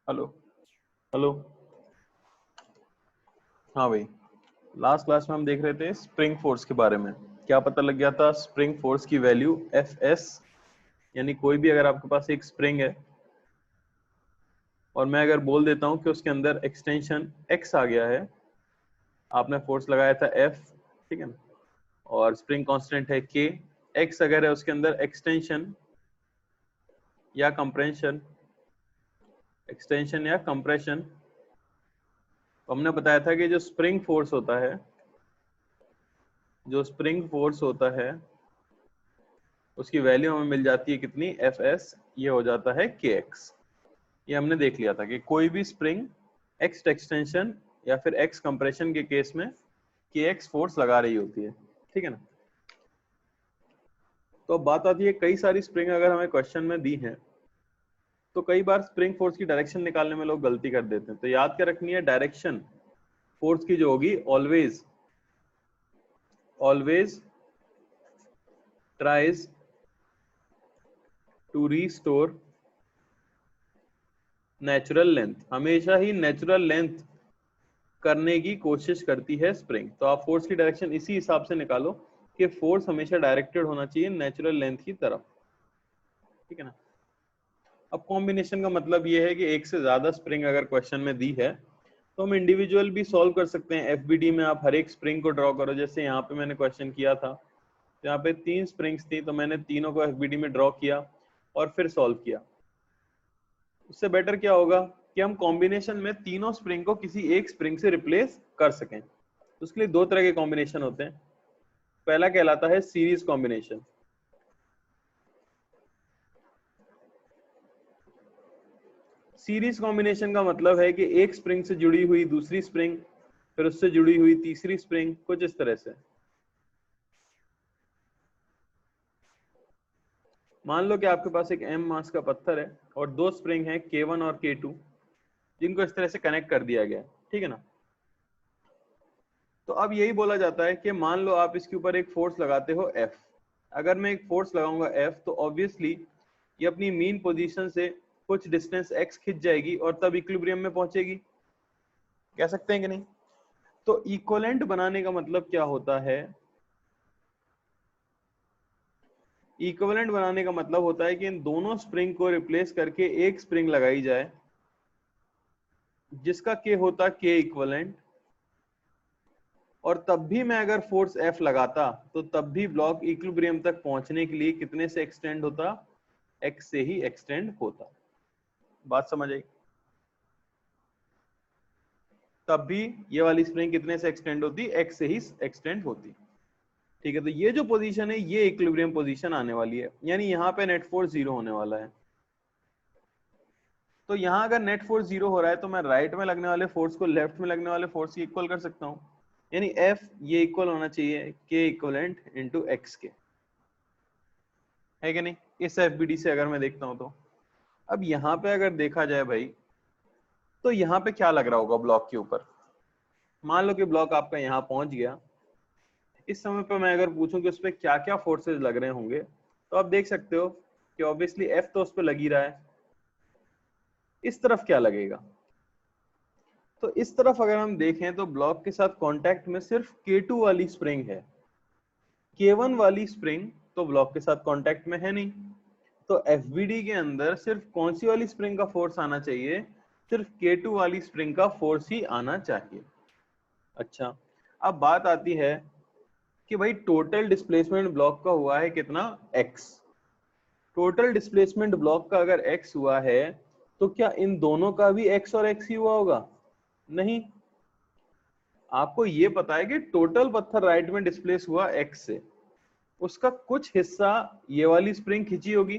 Hello hello. हाँ भाई, last class में हम देख रहे थे स्प्रिंग फोर्स के बारे में। क्या पता लग गया था? स्प्रिंग फोर्स की वैल्यू एफ एस, यानी कोई भी अगर आपके पास एक स्प्रिंग है और मैं अगर बोल देता हूं कि उसके अंदर एक्सटेंशन एक्स आ गया है, आपने फोर्स लगाया था एफ, ठीक है ना, और स्प्रिंग कांस्टेंट है के, एक्स अगर है उसके अंदर एक्सटेंशन या कंप्रेशन, एक्सटेंशन या कंप्रेशन, तो हमने बताया था कि जो स्प्रिंग फोर्स होता है, जो स्प्रिंग फोर्स होता है उसकी वैल्यू हमें मिल जाती है कितनी? एफ एस, ये हो जाता है के एक्स। ये हमने देख लिया था कि कोई भी स्प्रिंग एक्स एक्सटेंशन या फिर एक्स कंप्रेशन के केस में के एक्स फोर्स लगा रही होती है, ठीक है ना। तो अब बात आती है, कई सारी स्प्रिंग अगर हमें क्वेश्चन में दी है तो कई बार स्प्रिंग फोर्स की डायरेक्शन निकालने में लोग गलती कर देते हैं। तो याद क्या रखनी है? डायरेक्शन फोर्स की जो होगी, always always tries to restore natural length, हमेशा ही नेचुरल लेंथ करने की कोशिश करती है स्प्रिंग। तो आप फोर्स की डायरेक्शन इसी हिसाब से निकालो कि फोर्स हमेशा डायरेक्टेड होना चाहिए नेचुरल लेंथ की तरफ, ठीक है ना। अब कॉम्बिनेशन का मतलब ये है कि एक से ज्यादा स्प्रिंग अगर क्वेश्चन में दी है तो हम इंडिविजुअल भी सॉल्व कर सकते हैं। एफबीडी में आप हर एक स्प्रिंग को ड्रॉ करो, जैसे यहाँ पे मैंने क्वेश्चन किया था, तो यहाँ पे 3 स्प्रिंग्स थी, तो मैंने तीनों को एफबीडी में ड्रॉ किया और फिर सॉल्व किया। उससे बेटर क्या होगा कि हम कॉम्बिनेशन में तीनों स्प्रिंग को किसी एक स्प्रिंग से रिप्लेस कर सकें। तो उसके लिए दो तरह के कॉम्बिनेशन होते हैं। पहला कहलाता है सीरीज कॉम्बिनेशन। सीरीज कॉम्बिनेशन का मतलब है कि एक स्प्रिंग से जुड़ी हुई दूसरी स्प्रिंग, फिर उससे जुड़ी हुई तीसरी स्प्रिंग, कुछ इस तरह से। मान लो कि आपके पास एक m मास का पत्थर है और दो स्प्रिंग है K1 और K2, जिनको इस तरह से कनेक्ट कर दिया गया, ठीक है ना। तो अब यही बोला जाता है कि मान लो आप इसके ऊपर एक फोर्स लगाते हो F। अगर मैं एक फोर्स लगाऊंगा F तो ऑब्वियसली ये अपनी मीन पोजीशन से कुछ डिस्टेंस x खिंच जाएगी और तब इक्विलिब्रियम में पहुंचेगी। कह सकते हैं कि नहीं? तो इक्विवेलेंट बनाने का मतलब क्या होता है? इक्विवेलेंट बनाने का मतलब होता है कि इन दोनों स्प्रिंग को रिप्लेस करके एक स्प्रिंग लगाई जाए जिसका के होता के इक्विवेलेंट, और तब भी मैं अगर फोर्स F लगाता तो तब भी ब्लॉक इक्विलिब्रियम तक पहुंचने के लिए कितने से एक्सटेंड होता? x से ही एक्सटेंड होता। बात समझ आई? तब भी ये वाली स्प्रिंग कितने से एक्सटेंड होती? x से ही एक्सटेंड होती, ठीक है। तो ये जो पोजीशन है ये इक्विलिब्रियम पोजीशन आने वाली है, यानी यहाँ पे नेट फोर्स 0 होने वाला है। तो यहाँ अगर नेट फोर्स 0 हो रहा है तो मैं राइट में लगने वाले फोर्स को लेफ्ट में लगने वाले फोर्स की इक्वल कर सकता हूँ, यानी F ये इक्वल होना चाहिए K इक्वलेंट इंटू एक्स के, है कि नहीं? इस एफबीडी से अगर मैं देखता हूं तो अब यहाँ पे अगर देखा जाए भाई, तो यहाँ पे क्या लग रहा होगा ब्लॉक के ऊपर? मान लो कि ब्लॉक आपका यहाँ पहुंच गया। इस समय पे मैं अगर पूछूं कि उस पर क्या क्या फोर्सेज लग रहे होंगे, तो आप देख सकते हो कि ऑब्वियसली एफ तो उस पर लग ही रहा है। इस तरफ क्या लगेगा? तो इस तरफ अगर हम देखें तो ब्लॉक के साथ कांटेक्ट में सिर्फ K2 वाली स्प्रिंग है, K1 वाली स्प्रिंग तो ब्लॉक के साथ कांटेक्ट में है नहीं। तो एफबीडी के अंदर सिर्फ कौन सी वाली स्प्रिंग का फोर्स आना चाहिए? सिर्फ K2 वाली स्प्रिंग का फोर्स ही आना चाहिए। अच्छा, अब बात आती है कि भाई टोटल डिस्प्लेसमेंट ब्लॉक का हुआ है कितना? x। टोटल डिस्प्लेसमेंट ब्लॉक का अगर x हुआ है तो क्या इन दोनों का भी x और x ही हुआ होगा? नहीं। आपको ये पता है कि टोटल पत्थर राइट में डिस्प्लेस हुआ x से, उसका कुछ हिस्सा ये वाली स्प्रिंग खींची होगी,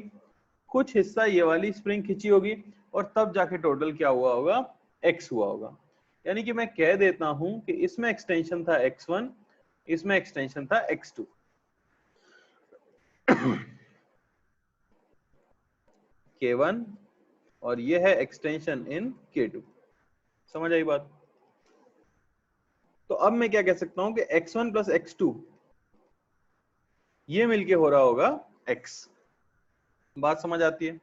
कुछ हिस्सा ये वाली स्प्रिंग खींची होगी, और तब जाके टोटल क्या हुआ होगा? x हुआ होगा। यानी कि मैं कह देता हूं कि इसमें एक्सटेंशन था x1, इसमें एक्सटेंशन था x2। K1 और ये है एक्सटेंशन इन K2। समझ आई बात? तो अब मैं क्या कह सकता हूं कि x1 प्लस x2 ये मिलके हो रहा होगा x। बात समझ आती है?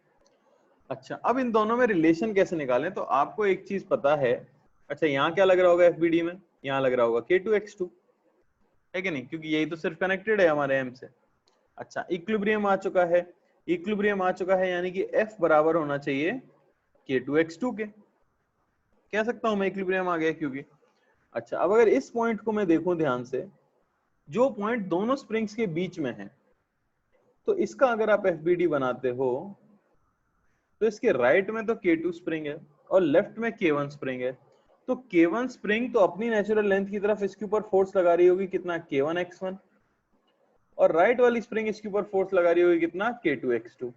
अच्छा, अब इन दोनों में रिलेशन कैसे निकालें? तो आपको एक चीज पता है, अच्छा यहाँ क्या लग रहा होगा एफबीडी में, यहाँ लग रहा होगा K2X2, है कि नहीं? क्योंकि यही तो सिर्फ कनेक्टेड है हमारे एम से। अच्छा, इक्विलिब्रियम आ चुका है, इक्विलिब्रियम आ चुका है, यानी कि F बराबर होना चाहिए K2X2 के, कह सकता हूं मैं इक्विलिब्रियम आ गया क्योंकि। अच्छा, अब अगर इस पॉइंट को मैं देखूं ध्यान से, जो पॉइंट दोनों स्प्रिंग्स के बीच में है, तो इसका अगर आप एफबीडी बनाते हो तो इसके राइट में तो K2 स्प्रिंग है और लेफ्ट में K1 स्प्रिंग है। तो K1 स्प्रिंग तो अपनी नेचुरल लेंथ की तरफ इसके ऊपर फोर्स लगा रही होगी कितना, K1X1, और राइट वाली स्प्रिंग इसके ऊपर फोर्स लगा रही होगी कितना, K2X2।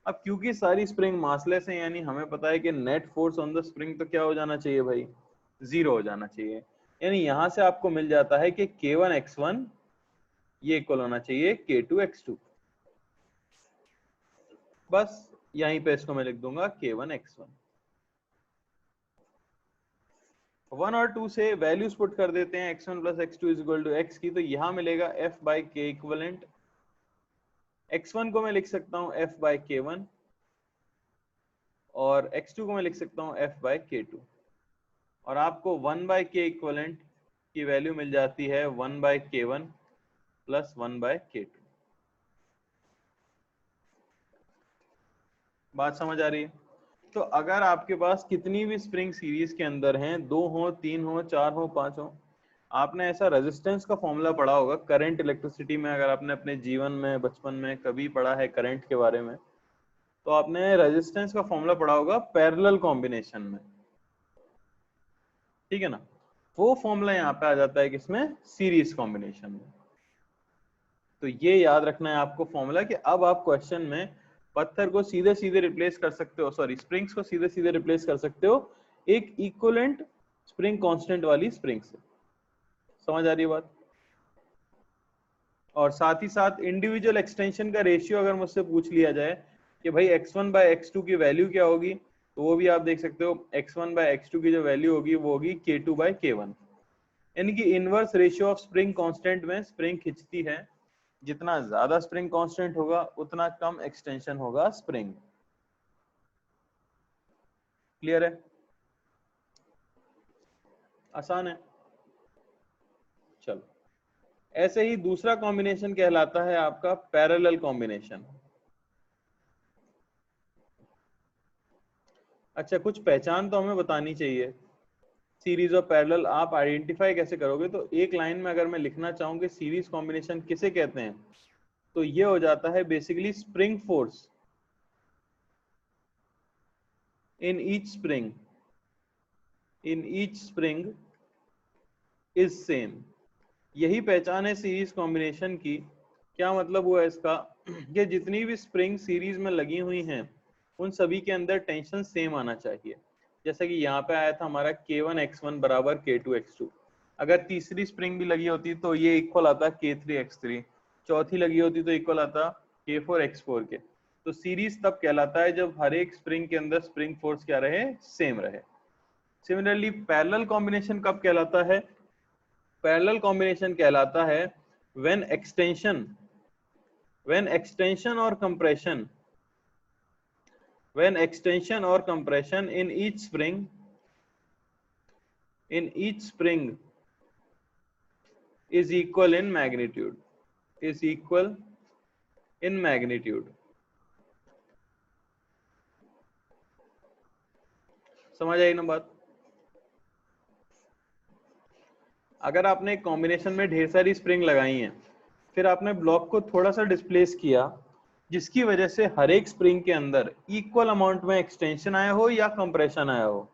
अब क्योंकि सारी स्प्रिंग मासलेस है, यानी हमें पता है कि net force on the spring तो क्या हो जाना चाहिए भाई, 0 हो जाना चाहिए। यानी यहां से आपको मिल जाता है कि K1X1 ये इक्वल होना चाहिए K2X2। बस यहीं पे इसको मैं लिख दूंगा K1X1। 1 और 2 से वैल्यूज पुट कर देते हैं, x1 plus x2 is equal to x की, तो यहां मिलेगा f बाई के इक्वलेंट। x1 को मैं लिख सकता हूं f बाई K1 और x2 को मैं लिख सकता हूं f बाई K2, और आपको 1 बाई के इक्वलेंट की वैल्यू मिल जाती है 1 by K1 plus 1 by K2। बात समझ आ रही है? तो अगर आपके पास कितनी भी स्प्रिंग सीरीज के अंदर हैं, 2 हो, 3 हो, 4 हो, 5 हो, आपने ऐसा रेजिस्टेंस का फॉर्मूला पढ़ा होगा करंट इलेक्ट्रिसिटी में, अगर आपने अपने जीवन में बचपन में कभी पढ़ा है करंट के बारे में, तो आपने रेजिस्टेंस का फॉर्मूला पढ़ा होगा पैरेलल कॉम्बिनेशन में, ठीक है ना? वो फॉर्मूला यहाँ पे आ जाता है किसमें, सीरीज कॉम्बिनेशन में। तो ये याद रखना है आपको फॉर्मूला, कि अब आप क्वेश्चन में पत्थर को सीधे सीधे रिप्लेस कर सकते हो, सॉरी स्प्रिंग्स को सीधे सीधे रिप्लेस कर सकते हो एक इक्विवेलेंट स्प्रिंग कांस्टेंट वाली स्प्रिंग से। समझ आ रही है बात? और साथ ही साथ इंडिविजुअल एक्सटेंशन का रेशियो अगर मुझसे पूछ लिया जाए कि भाई x1 बाय x2 की वैल्यू क्या होगी, तो वो भी आप देख सकते हो, x1 बाय x2 की जो वैल्यू होगी वो होगी K2 बाय K1। यानी कि inverse ratio of spring constant में स्प्रिंग खिंचती है, जितना ज्यादा स्प्रिंग कांस्टेंट होगा उतना कम एक्सटेंशन होगा स्प्रिंग। क्लियर है? आसान है। चलो, ऐसे ही दूसरा कॉम्बिनेशन कहलाता है आपका पैरेलल कॉम्बिनेशन। अच्छा, कुछ पहचान तो हमें बतानी चाहिए। सीरीज ऑफ पैरेलल आप आइडेंटिफाई कैसे करोगे? तो एक लाइन में अगर मैं लिखना चाहूँ कि सीरीज कॉम्बिनेशन किसे कहते हैं, तो ये हो जाता है basically spring force in each spring is same. यही पहचान है सीरीज कॉम्बिनेशन की। क्या मतलब हुआ इसका कि जितनी भी स्प्रिंग सीरीज में लगी हुई हैं उन सभी के अंदर टेंशन सेम आना चाहिए। जैसे कि यहाँ पे आया था हमारा K1X1 बराबर K2X2। अगर तीसरी स्प्रिंग भी लगी होती तो ये इक्वल आता K3X3, चौथी लगी होती तो इक्वल आता K4X4 के। तो सीरीज तब कहलाता है जब हर एक स्प्रिंग के अंदर स्प्रिंग फोर्स क्या रहे, सेम रहे। सिमिलरली पैरेलल कॉम्बिनेशन कब कहलाता है? पैरेलल कॉम्बिनेशन कहलाता है when extension or compression in each spring is equal in magnitude, समझ आई ना बात? अगर आपने एक कॉम्बिनेशन में ढेर सारी स्प्रिंग लगाई हैं, फिर आपने ब्लॉक को थोड़ा सा डिस्प्लेस किया, जिसकी वजह से हर एक स्प्रिंग के अंदर इक्वल अमाउंट में एक्सटेंशन आया हो या कंप्रेशन आया हो,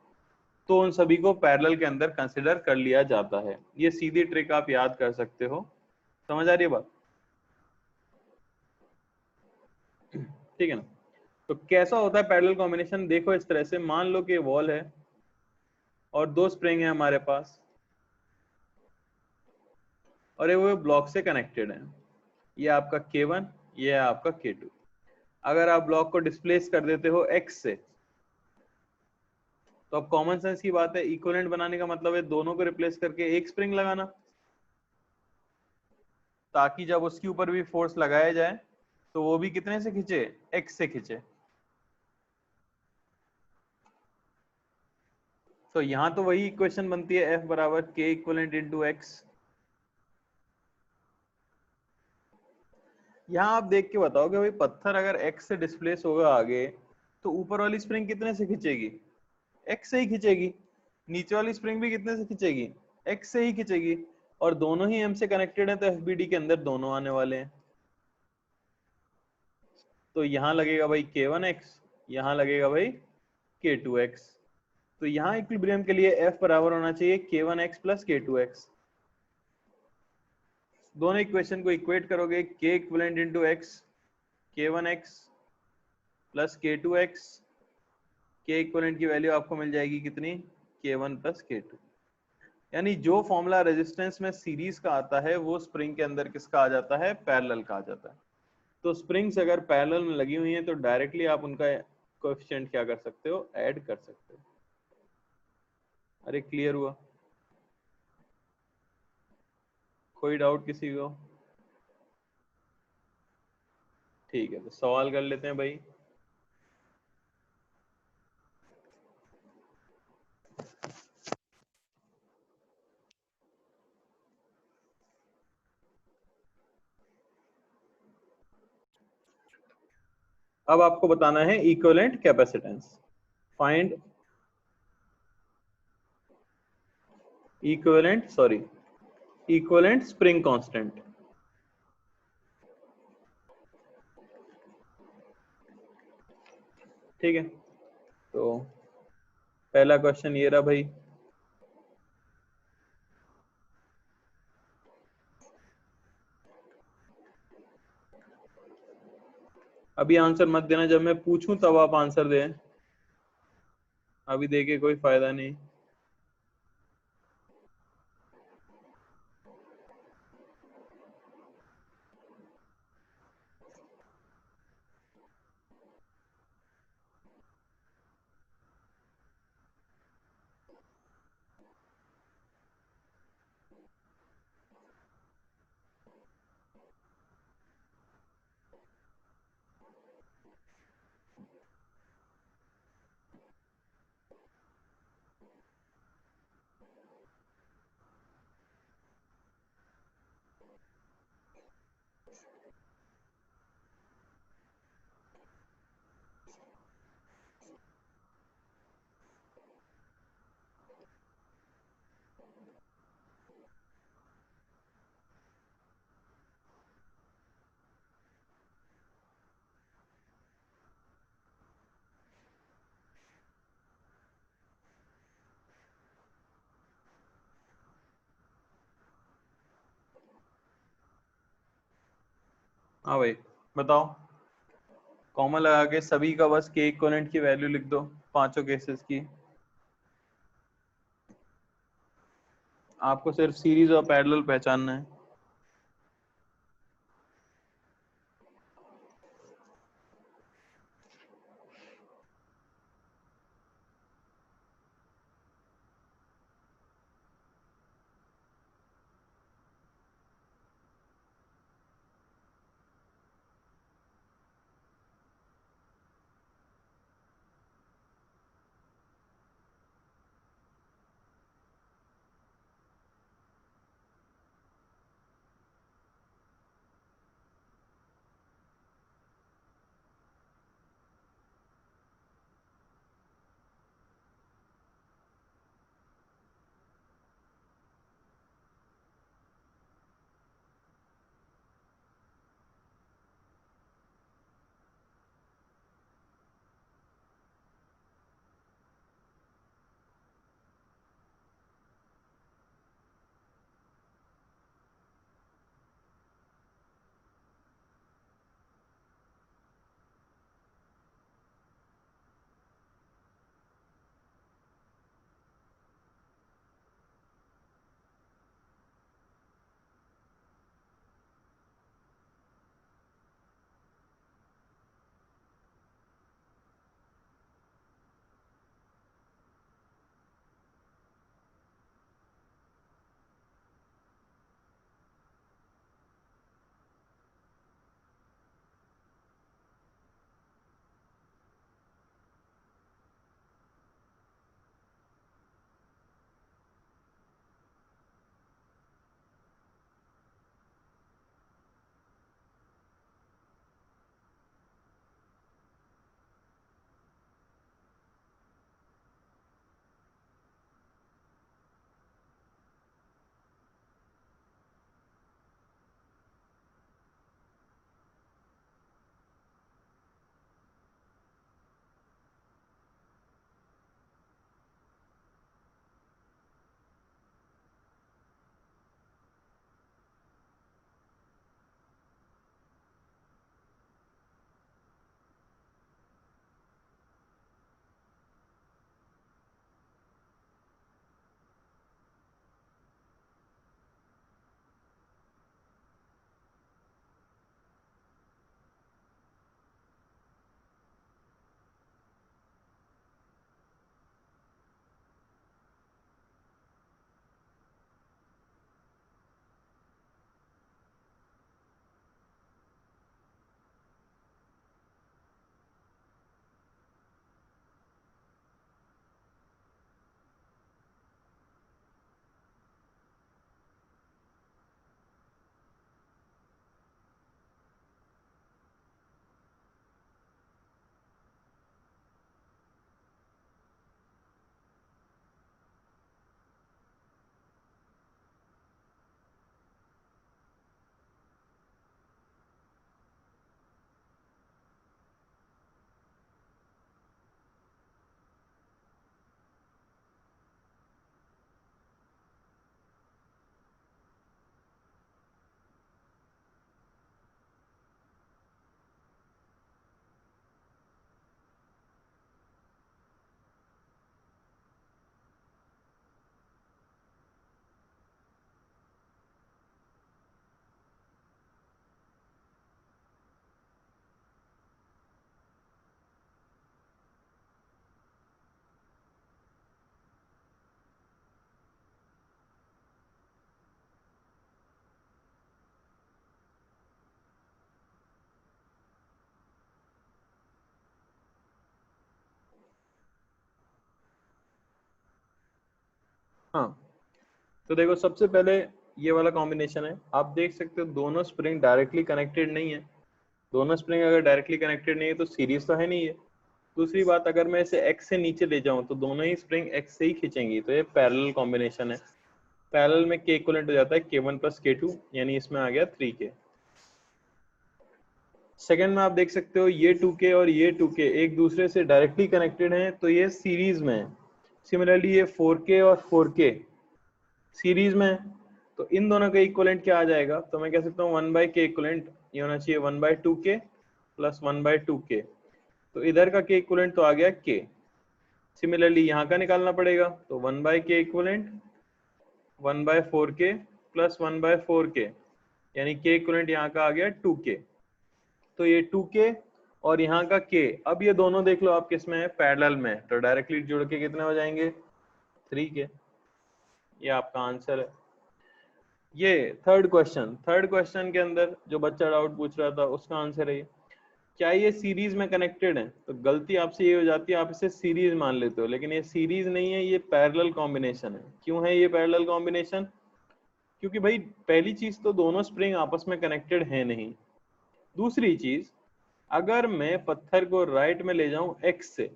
तो उन सभी को पैरेलल के अंदर कंसिडर कर लिया जाता है। ये सीधी ट्रिक आप याद कर सकते हो। समझ आ रही है बात? ठीक है ना? तो कैसा होता है पैरेलल कॉम्बिनेशन? देखो इस तरह से, मान लो कि वॉल है और दो स्प्रिंग है हमारे पास, और ये वो ब्लॉक से कनेक्टेड है। ये आपका K1, ये है आपका K2। अगर आप ब्लॉक को डिस्प्लेस कर देते हो x से, तो अब कॉमन सेंस की बात है, इक्विवेलेंट बनाने का मतलब है दोनों को रिप्लेस करके एक स्प्रिंग लगाना, ताकि जब उसके ऊपर भी फोर्स लगाया जाए तो वो भी कितने से खींचे, x से खींचे। तो यहाँ तो वही इक्वेशन बनती है F बराबर K इक्वलेंट इंटू एक्स। यहाँ आप देख के बताओ कि भाई पत्थर अगर x से डिस्प्लेस होगा आगे, तो ऊपर वाली स्प्रिंग कितने से खींचेगी? x से ही खींचेगी। नीचे वाली स्प्रिंग भी कितने से खींचेगी? x से ही खींचेगी। और दोनों ही m से कनेक्टेड है, तो FBD के अंदर दोनों आने वाले हैं। तो यहाँ लगेगा भाई K1x, यहाँ लगेगा भाई K2x। तो यहाँ इक्विलिब्रियम के लिए F बराबर होना चाहिए K1x प्लस K2x। दोनों इक्वेशन को इक्वेट करोगे, K equivalent into x, K1x plus K2x। K equivalent की वैल्यू आपको मिल जाएगी कितनी? K1 plus K2। यानी जो फॉर्मूला रेजिस्टेंस में सीरीज का आता है वो स्प्रिंग के अंदर किसका आ जाता है? पैरेलल का आ जाता है। तो स्प्रिंग्स अगर पैरेलल में लगी हुई हैं तो डायरेक्टली आप उनका कोएफिशिएंट क्या कर सकते हो? ऐड कर सकते हो। अरे क्लियर हुआ? कोई डाउट किसी को? ठीक है, तो सवाल कर लेते हैं भाई। अब आपको बताना है equivalent capacitance. Find equivalent spring constant. ठीक है, तो पहला क्वेश्चन ये रहा भाई। अभी आंसर मत देना, जब मैं पूछूं तब आप आंसर दें। अभी देके कोई फायदा नहीं। हाँ भाई बताओ। कॉमन लगा के सभी का बस के इक्विवेलेंट की वैल्यू लिख दो, पांचों केसेस की। आपको सिर्फ सीरीज और पैरेलल पहचानना है। हाँ, तो देखो सबसे पहले ये वाला कॉम्बिनेशन है, आप देख सकते हो दोनों स्प्रिंग डायरेक्टली कनेक्टेड नहीं है। दोनों स्प्रिंग अगर डायरेक्टली कनेक्टेड नहीं है तो सीरीज तो है नहीं है। दूसरी बात, अगर मैं इसे x से नीचे ले जाऊं तो दोनों ही स्प्रिंग x से ही खींचेंगी, तो ये पैरेलल कॉम्बिनेशन है। पैरेलल में k इक्विवेलेंट हो जाता है k1 प्लस k2, यानी इसमें आ गया 3k। सेकंड में आप देख सकते हो ये 2k और ये 2k एक दूसरे से डायरेक्टली कनेक्टेड हैं, तो ये सीरीज में है। सिमिलरली ये 4k और 4k सीरीज में है, तो इन दोनों का इक्विवेलेंट क्या आ जाएगा, तो मैं कह सकता हूँ 1/k इक्विवेलेंट ये होना चाहिए 1/2k प्लस 1/2k। तो इधर का k इक्विवेलेंट तो आ गया k। सिमिलरली यहाँ का निकालना पड़ेगा, तो 1/k equivalent 1/4k plus 1/4k, यानी k इक्विवेलेंट यहाँ का आ गया 2k। तो ये 2k और यहाँ का k, अब ये दोनों देख लो आप किस में है, पैरेलल में है, तो डायरेक्टली जुड़ के कितने हो जाएंगे 3k। ये आपका आंसर है। ये थर्ड क्वेश्चन के अंदर जो बच्चा डाउट पूछ रहा था उसका आंसर है ये। क्या ये सीरीज में कनेक्टेड है, तो गलती आपसे ये हो जाती है, आप इसे सीरीज मान लेते हो, लेकिन ये सीरीज नहीं है, ये पैरेलल कॉम्बिनेशन है। क्यों है ये पैरेलल कॉम्बिनेशन, क्योंकि भाई पहली चीज तो दोनों स्प्रिंग आपस में कनेक्टेड है नहीं। दूसरी चीज, अगर मैं पत्थर को राइट में ले जाऊं x से,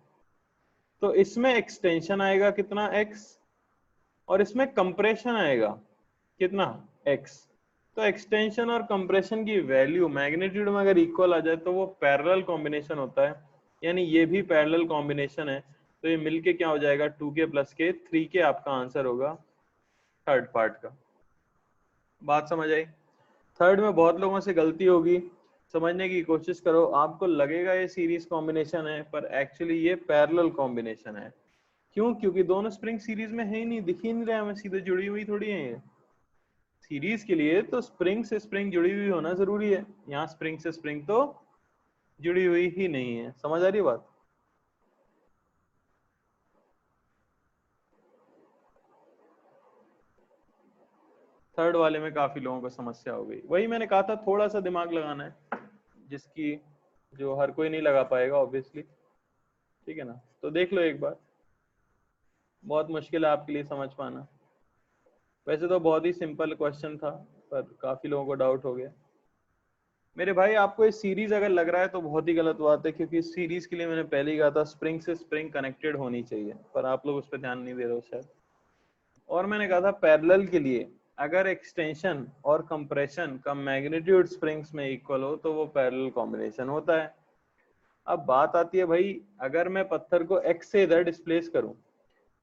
तो इसमें एक्सटेंशन आएगा कितना x, और इसमें कंप्रेशन आएगा कितना x। तो एक्सटेंशन और कंप्रेशन की वैल्यू मैग्नीट्यूड में अगर इक्वल आ जाए तो वो पैरेलल कॉम्बिनेशन होता है, यानी ये भी पैरेलल कॉम्बिनेशन है। तो ये मिलके क्या हो जाएगा 2k प्लस k, 3k आपका आंसर होगा थर्ड पार्ट का। बात समझ आई। थर्ड में बहुत लोगों से गलती होगी, समझने की कोशिश करो, आपको लगेगा ये सीरीज कॉम्बिनेशन है पर एक्चुअली ये पैरेलल कॉम्बिनेशन है। क्यों, क्योंकि दोनों स्प्रिंग सीरीज में है ही नहीं, दिख ही नहीं रहा हमें, सीधे जुड़ी हुई थोड़ी है ये। सीरीज के लिए तो स्प्रिंग से स्प्रिंग जुड़ी हुई होना जरूरी है, यहाँ स्प्रिंग से स्प्रिंग तो जुड़ी हुई ही नहीं है। समझ आ रही बात। थर्ड वाले में काफी लोगों को समस्या हो गई, वही मैंने कहा था थोड़ा सा दिमाग लगाना है, जिसकी जो हर कोई नहीं लगा पाएगा ऑब्वियसली। ठीक है ना, तो देख लो एक बार, बहुत मुश्किल है आपके लिए समझ पाना। वैसे तो बहुत ही सिंपल क्वेश्चन था, पर काफी लोगों को डाउट हो गया। मेरे भाई आपको इस सीरीज अगर लग रहा है तो बहुत ही गलत बात है, क्योंकि इस सीरीज के लिए मैंने पहले ही कहा था स्प्रिंग से स्प्रिंग कनेक्टेड होनी चाहिए, पर आप लोग उस पर ध्यान नहीं दे रहे हो शायद। और मैंने कहा था पैरेलल के लिए अगर एक्सटेंशन और कंप्रेशन का मैग्नीट्यूड स्प्रिंग्स में इक्वल हो तो वो पैरेलल कॉम्बिनेशन होता है। अब बात आती है भाई, अगर मैं पत्थर को x से इधर डिस्प्लेस करूं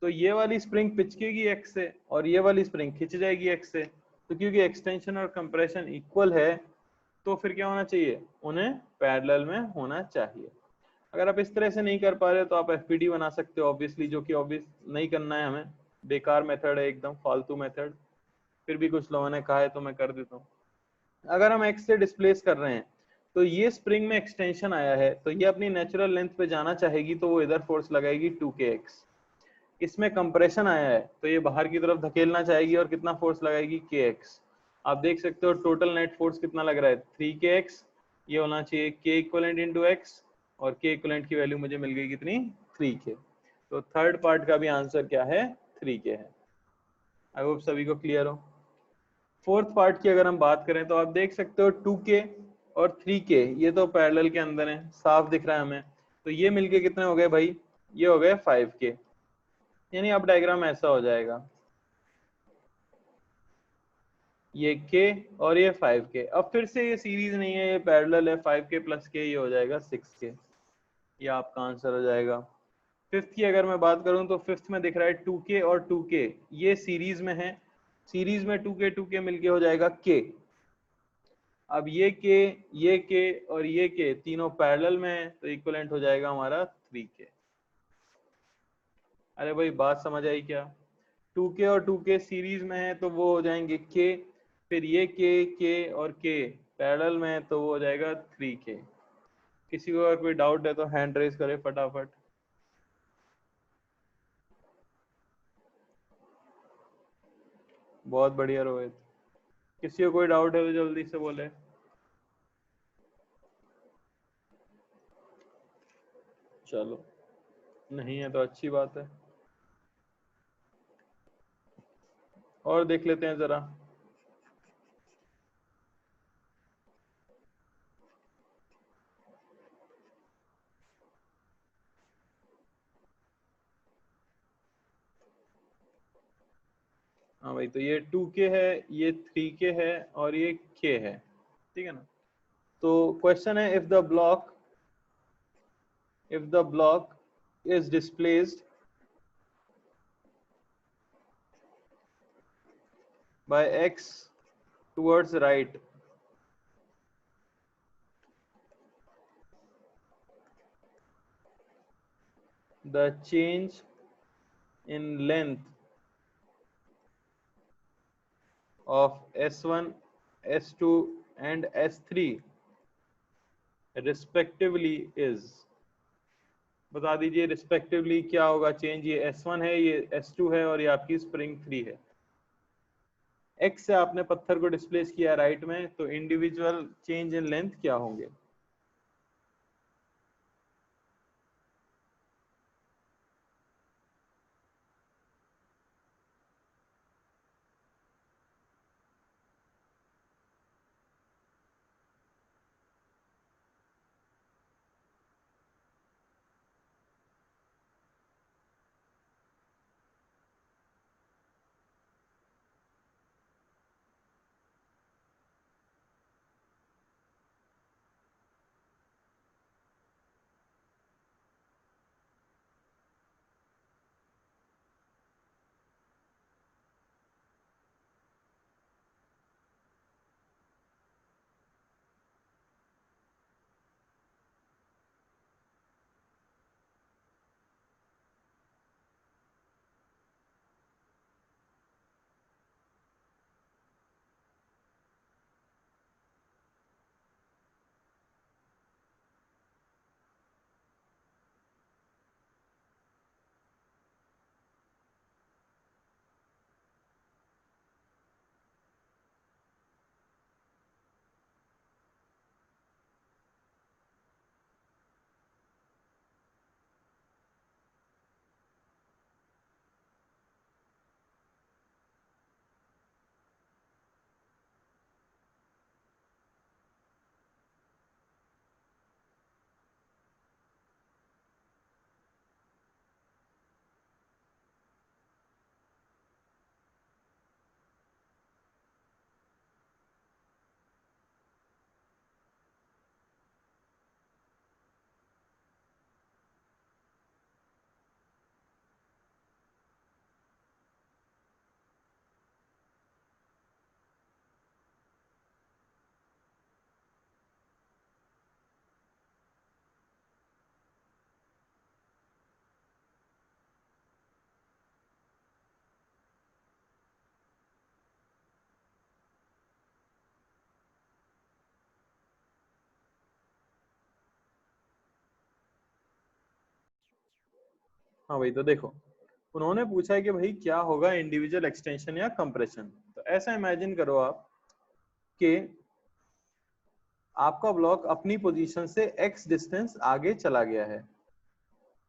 तो ये वाली स्प्रिंग पिचकेगी x से और ये वाली स्प्रिंग खिंच जाएगी x से, तो क्योंकि एक्सटेंशन और कंप्रेशन इक्वल है तो फिर क्या होना चाहिए, उन्हें पैरेलल में होना चाहिए। अगर आप इस तरह से नहीं कर पा रहे तो आप एफपीडी बना सकते हो ऑब्वियसली, जो कि ऑब्वियस नहीं करना है हमें, बेकार मेथड है, एकदम फालतू मेथड। फिर भी कुछ लोगों ने कहा है तो मैं कर देता हूँ। अगर हम x से डिस्प्लेस कर रहे हैं तो ये स्प्रिंग में एक्सटेंशन आया है, तो ये अपनी नेचुरल लेंथ पे जाना चाहेगी, तो वो इधर फोर्स लगाएगी 2kx। इसमें कंप्रेशन आया है तो ये बाहर की तरफ धकेलना चाहेगी और कितना फोर्स लगाएगी kx। आप देख सकते हो टोटल नेट फोर्स कितना लग रहा है 3kx। ये होना चाहिए k इक्वलेंट इंटू एक्स, और k इक्वलेंट की वैल्यू मुझे मिल गई कितनी 3k। तो थर्ड पार्ट का भी आंसर क्या है 3k है। आई होप सभी को क्लियर हो। फोर्थ पार्ट की अगर हम बात करें तो आप देख सकते हो 2k और 3k ये तो पैरेलल के अंदर है, साफ दिख रहा है हमें। तो ये मिलके कितने हो गए भाई, ये हो गए 5k। यानी अब डायग्राम ऐसा हो जाएगा, ये k और ये 5k। अब फिर से ये सीरीज नहीं है, ये पैरेलल है, 5k प्लस k ये हो जाएगा 6k। ये आपका आंसर हो जाएगा। फिफ्थ की अगर मैं बात करूं तो फिफ्थ में दिख रहा है 2k और 2k ये सीरीज में है, सीरीज में 2k मिलके हो जाएगा k। अब ये के और ये के तीनों पैरेलल में है, तो इक्विवेलेंट हो जाएगा हमारा 3k। अरे भाई बात समझ आई क्या, 2k और 2k सीरीज में है तो वो हो जाएंगे k, फिर ये k और k पैरेलल में है तो वो हो जाएगा 3k। किसी को अगर कोई डाउट है तो हैंड रेज करे फटाफट। बहुत बढ़िया रोहित, किसी को कोई डाउट है तो जल्दी से बोले। चलो, नहीं है तो अच्छी बात है। और देख लेते हैं जरा। हाँ भाई, तो ये 2k है, ये 3k है और ये k है, ठीक है ना। तो क्वेश्चन है, if the block is displaced by x towards right, the change in length of s1, s2 and s3 respectively is। बता दीजिए रिस्पेक्टिवली क्या होगा चेंज। ये s1 है, ये s2 है और ये आपकी स्प्रिंग 3 है। x से आपने पत्थर को डिस्प्लेस किया राइट में, तो इंडिविजुअल चेंज इन लेंथ क्या होंगे। हाँ भाई, तो देखो उन्होंने पूछा है कि भाई क्या होगा इंडिविजुअल एक्सटेंशन या कंप्रेशन। तो ऐसा इमेजिन करो आप कि आपका ब्लॉक अपनी पोजीशन से x डिस्टेंस आगे चला गया है।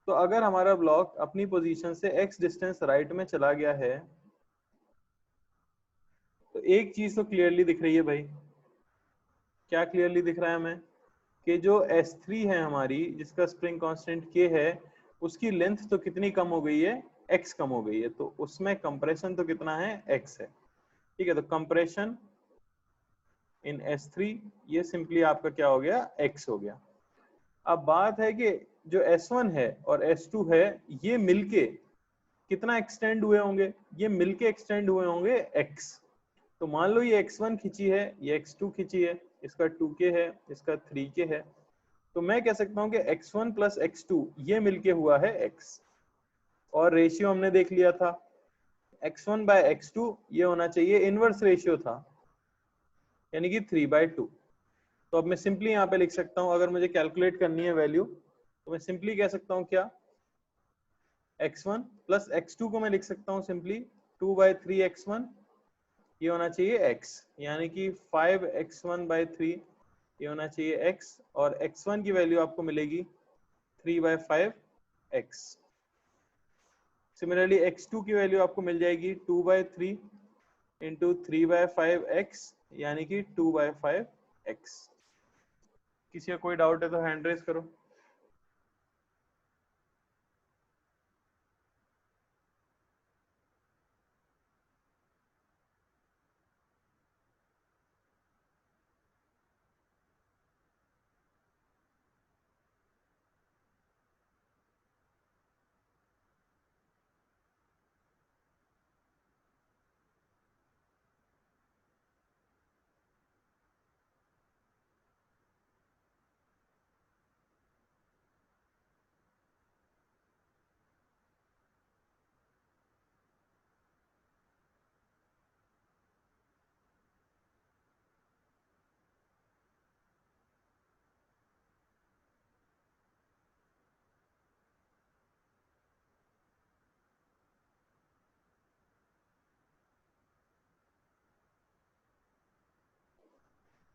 तो अगर हमारा ब्लॉक अपनी पोजीशन से x डिस्टेंस राइट में चला गया है, तो एक चीज तो क्लियरली दिख रही है भाई। क्या क्लियरली दिख रहा है हमें कि जो S3 है हमारी, जिसका स्प्रिंग कांस्टेंट K है, उसकी लेंथ तो कितनी कम हो गई है, x कम हो गई है। तो उसमें कंप्रेशन तो कितना है, x है। ठीक है, तो कंप्रेशन इन S3 ये सिंपली आपका क्या हो गया, x हो गया। अब बात है कि जो S1 है और S2 है, ये मिलके कितना एक्सटेंड हुए होंगे, ये मिलके एक्सटेंड हुए होंगे x। तो मान लो ये x1 खींची है, ये x2 खींची है, इसका 2k है, इसका 3k है। तो मैं कह सकता हूं कि x1 प्लस x2 ये मिलके हुआ है x। और रेशियो हमने देख लिया था, x1 बाय x2 ये होना चाहिए, इनवर्स रेशियो था, यानी कि 3/2। तो अब मैं सिंपली यहाँ पे लिख सकता हूँ, अगर मुझे कैलकुलेट करनी है वैल्यू, तो मैं सिंपली कह सकता हूँ क्या, x1 प्लस x2 को मैं लिख सकता हूँ सिंपली 2/3 x1, ये होना चाहिए x, यानी कि 5x1/3 ये होना चाहिए x। और x1 की वैल्यू आपको मिलेगी 3/5x। सिमिलरली x2 की वैल्यू आपको मिल जाएगी 2/3 इंटू 3/5x यानी कि 2/5x। किसी का कोई डाउट है तो हैंड रेज करो।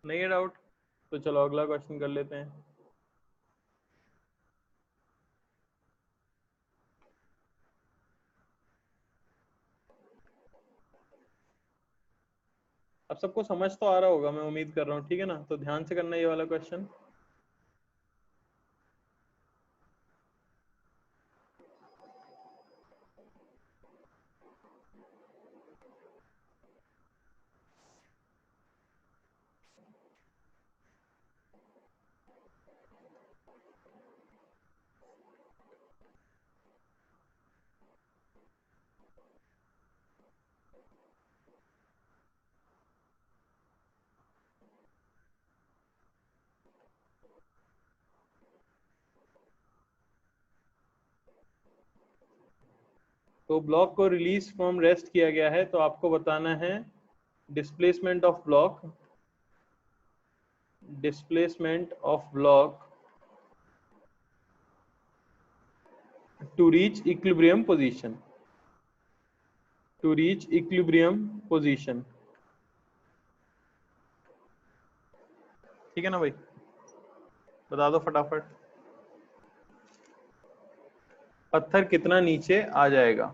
नहीं है डाउट तो चलो अगला क्वेश्चन कर लेते हैं। अब सबको समझ तो आ रहा होगा, मैं उम्मीद कर रहा हूँ, ठीक है ना? तो ध्यान से करना ये वाला क्वेश्चन। तो ब्लॉक को रिलीज फ्रॉम रेस्ट किया गया है, तो आपको बताना है displacement of block, displacement of block to reach equilibrium position, to reach equilibrium position. ठीक है ना भाई? बता दो फटाफट, पत्थर कितना नीचे आ जाएगा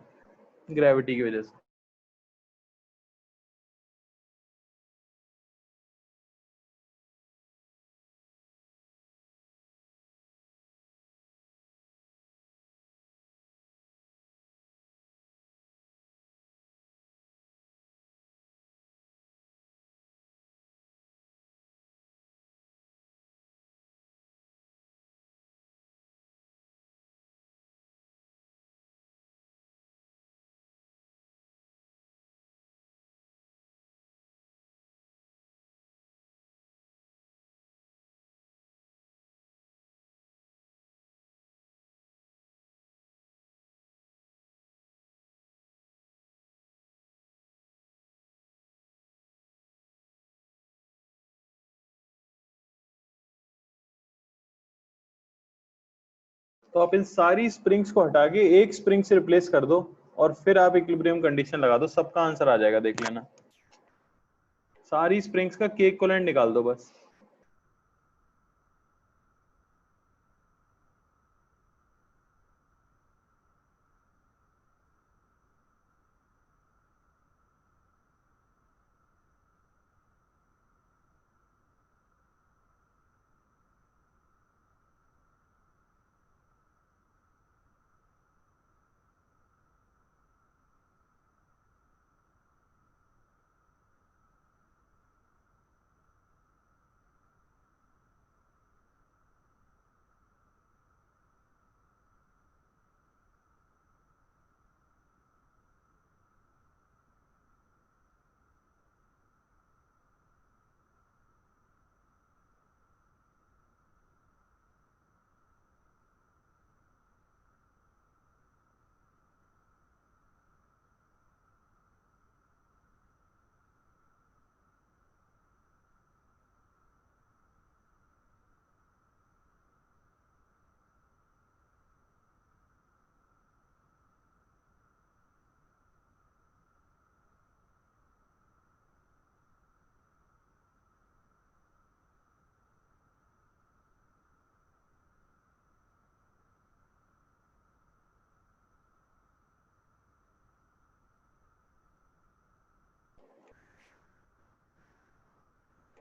ग्रेविटी की वजह से। तो आप इन सारी स्प्रिंग्स को हटा के एक स्प्रिंग से रिप्लेस कर दो और फिर आप इक्विलिब्रियम कंडीशन लगा दो, सबका आंसर आ जाएगा, देख लेना। सारी स्प्रिंग्स का के इक्विवेलेंट निकाल दो बस।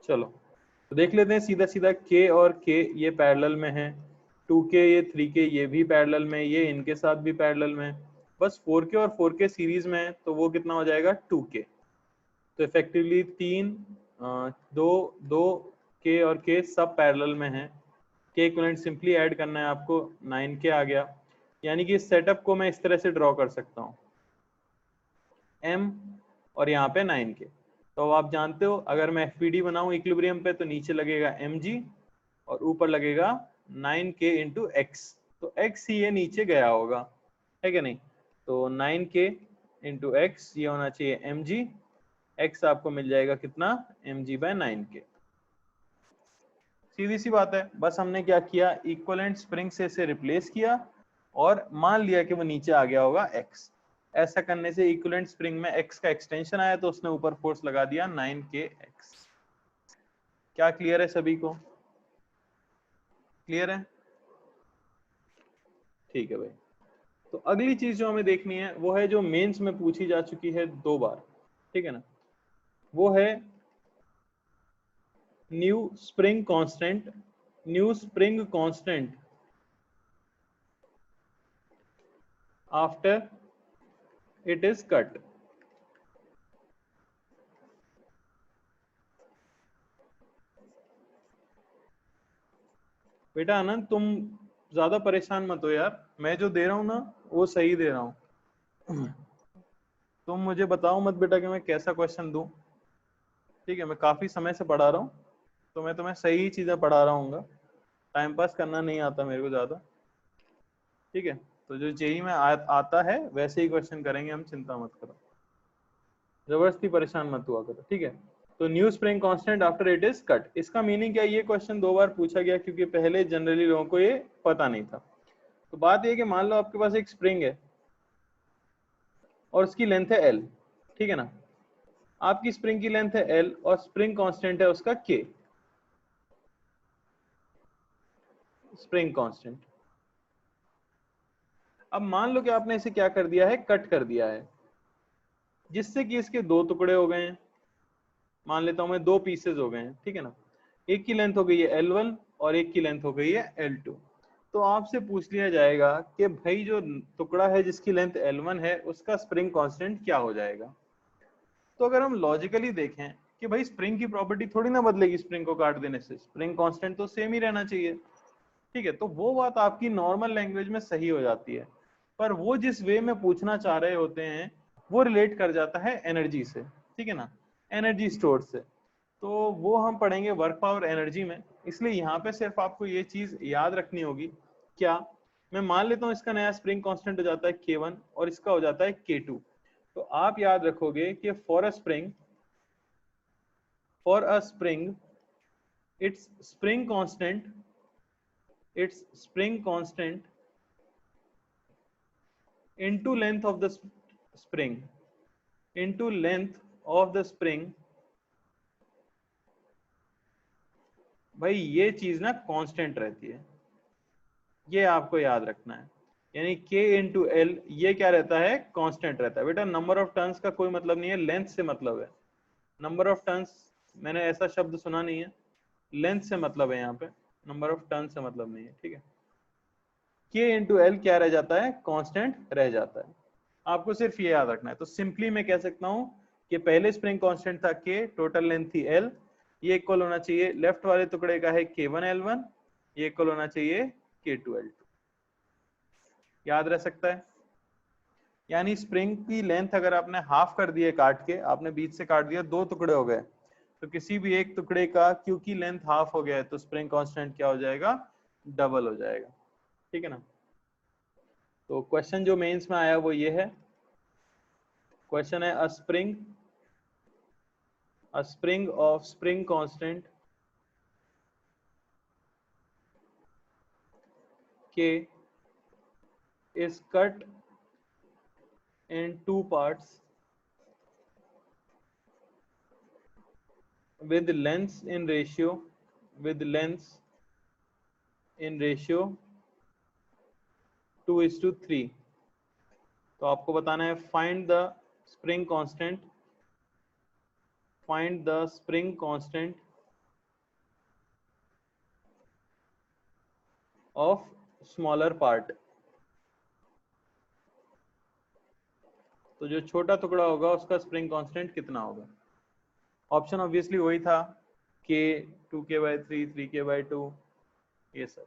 चलो तो देख लेते हैं सीधा सीधा, k और k ये पैरेलल में है, 2k ये 3k ये भी पैरेलल में, ये इनके साथ भी पैरेलल में, बस 4k और 4k सीरीज में है, तो वो कितना हो जाएगा 2k। तो इफेक्टिवली 2k और k सब पैरेलल में है। k इक्विवेलेंट सिंपली ऐड करना है आपको, 9k आ गया। यानी कि इस सेटअप को मैं इस तरह से ड्रॉ कर सकता हूँ, m और यहाँ पे 9k। तो आप जानते हो अगर मैं FPD बनाऊं इक्विलिब्रियम पे तो नीचे लगेगा mg और ऊपर लगेगा 9k इंटू x, तो x ही ये नीचे गया होगा, है कि नहीं। तो 9k इंटू एक्स ये होना चाहिए mg, x आपको मिल जाएगा कितना, mg बाय 9k। सीधी सी बात है, बस हमने क्या किया, इक्विवेलेंट स्प्रिंग से इसे रिप्लेस किया और मान लिया कि वो नीचे आ गया होगा x। ऐसा करने से इक्विवेलेंट स्प्रिंग में x का एक्सटेंशन आया तो उसने ऊपर फोर्स लगा दिया 9kx। क्या क्लियर है सभी को, क्लियर है, ठीक है भाई। तो अगली चीज जो हमें देखनी है वो है जो मेंस में पूछी जा चुकी है 2 बार, ठीक है ना, वो है new spring constant, new spring constant after it is cut. बेटा आनंद तुम ज्यादा परेशान मत हो यार, मैं जो दे रहा हूं ना वो सही दे रहा हूं। तुम मुझे बताओ मत बेटा कि मैं कैसा क्वेश्चन दूं, ठीक है। मैं काफी समय से पढ़ा रहा हूं तो मैं तुम्हें सही चीजें पढ़ा रहा हूँ, टाइम पास करना नहीं आता मेरे को ज्यादा, ठीक है। तो जो जेई में आता है वैसे ही क्वेश्चन करेंगे हम, चिंता मत करो, जबरदस्ती परेशान मत हुआ करो, ठीक है। तो new spring constant after it is cut, इसका मीनिंग क्या है, ये क्वेश्चन 2 बार पूछा गया क्योंकि पहले जनरली लोगों को ये पता नहीं था। तो बात ये कि मान लो आपके पास एक स्प्रिंग है और उसकी लेंथ है L, ठीक है ना, आपकी स्प्रिंग की लेंथ है L और स्प्रिंग कांस्टेंट है उसका K, स्प्रिंग कांस्टेंट। अब मान लो कि आपने इसे क्या कर दिया है, कट कर दिया है, जिससे कि इसके 2 टुकड़े हो गए हैं, मान लेता हूं मैं 2 पीसेज हो गए हैं, ठीक है ना। एक की लेंथ हो गई है L1 और एक की लेंथ हो गई है L2। तो आपसे पूछ लिया जाएगा कि भाई जो टुकड़ा है जिसकी लेंथ L1 है उसका स्प्रिंग कांस्टेंट क्या हो जाएगा। तो अगर हम लॉजिकली देखें कि भाई स्प्रिंग की प्रॉपर्टी थोड़ी ना बदलेगी स्प्रिंग को काट देने से, स्प्रिंग कांस्टेंट तो सेम ही रहना चाहिए, ठीक है। तो वो बात आपकी नॉर्मल लैंग्वेज में सही हो जाती है, पर वो जिस वे में पूछना चाह रहे होते हैं वो रिलेट कर जाता है एनर्जी से, ठीक है ना, एनर्जी स्टोर से। तो वो हम पढ़ेंगे वर्क पावर एनर्जी में, इसलिए यहाँ पे सिर्फ आपको ये चीज याद रखनी होगी। क्या, मैं मान लेता हूँ इसका नया स्प्रिंग कांस्टेंट हो जाता है K1 और इसका हो जाता है K2। तो आप याद रखोगे कि for a spring it's spring constant into length of the spring into length of the spring, भाई ये चीज ना कांस्टेंट रहती है, ये आपको याद रखना है। यानी k इंटू एल ये क्या रहता है, कांस्टेंट रहता है। बेटा नंबर ऑफ टर्न्स का कोई मतलब नहीं है, लेंथ से मतलब है। नंबर ऑफ टर्न्स मैंने ऐसा शब्द सुना नहीं है, लेंथ से मतलब है यहाँ पे, नंबर ऑफ टर्न से मतलब नहीं है, ठीक है। k इंटू एल क्या रह जाता है, कांस्टेंट रह जाता है, आपको सिर्फ ये याद रखना है। तो सिंपली मैं कह सकता हूं कि पहले स्प्रिंग कांस्टेंट था k, टोटल लेंथ थी l, ये इक्वल होना चाहिए लेफ्ट वाले टुकड़े का है K1L1, ये इक्वल होना चाहिए K2L2, याद रह सकता है। यानी स्प्रिंग की लेंथ अगर आपने हाफ कर दिए काट के, आपने बीच से काट दिया, 2 टुकड़े हो गए, तो किसी भी एक टुकड़े का क्योंकि लेंथ हाफ हो गया है तो स्प्रिंग कांस्टेंट क्या हो जाएगा, डबल हो जाएगा, ठीक है ना। तो क्वेश्चन जो मेंस में आया वो ये है, क्वेश्चन है a spring of spring constant K is cut in 2 parts with lengths in ratio 2:3। तो आपको बताना है find the spring constant of smaller part. तो जो छोटा टुकड़ा होगा उसका स्प्रिंग कांस्टेंट कितना होगा? ऑप्शन ऑब्वियसली वही था, k 2k/3 3k/2 ये सब।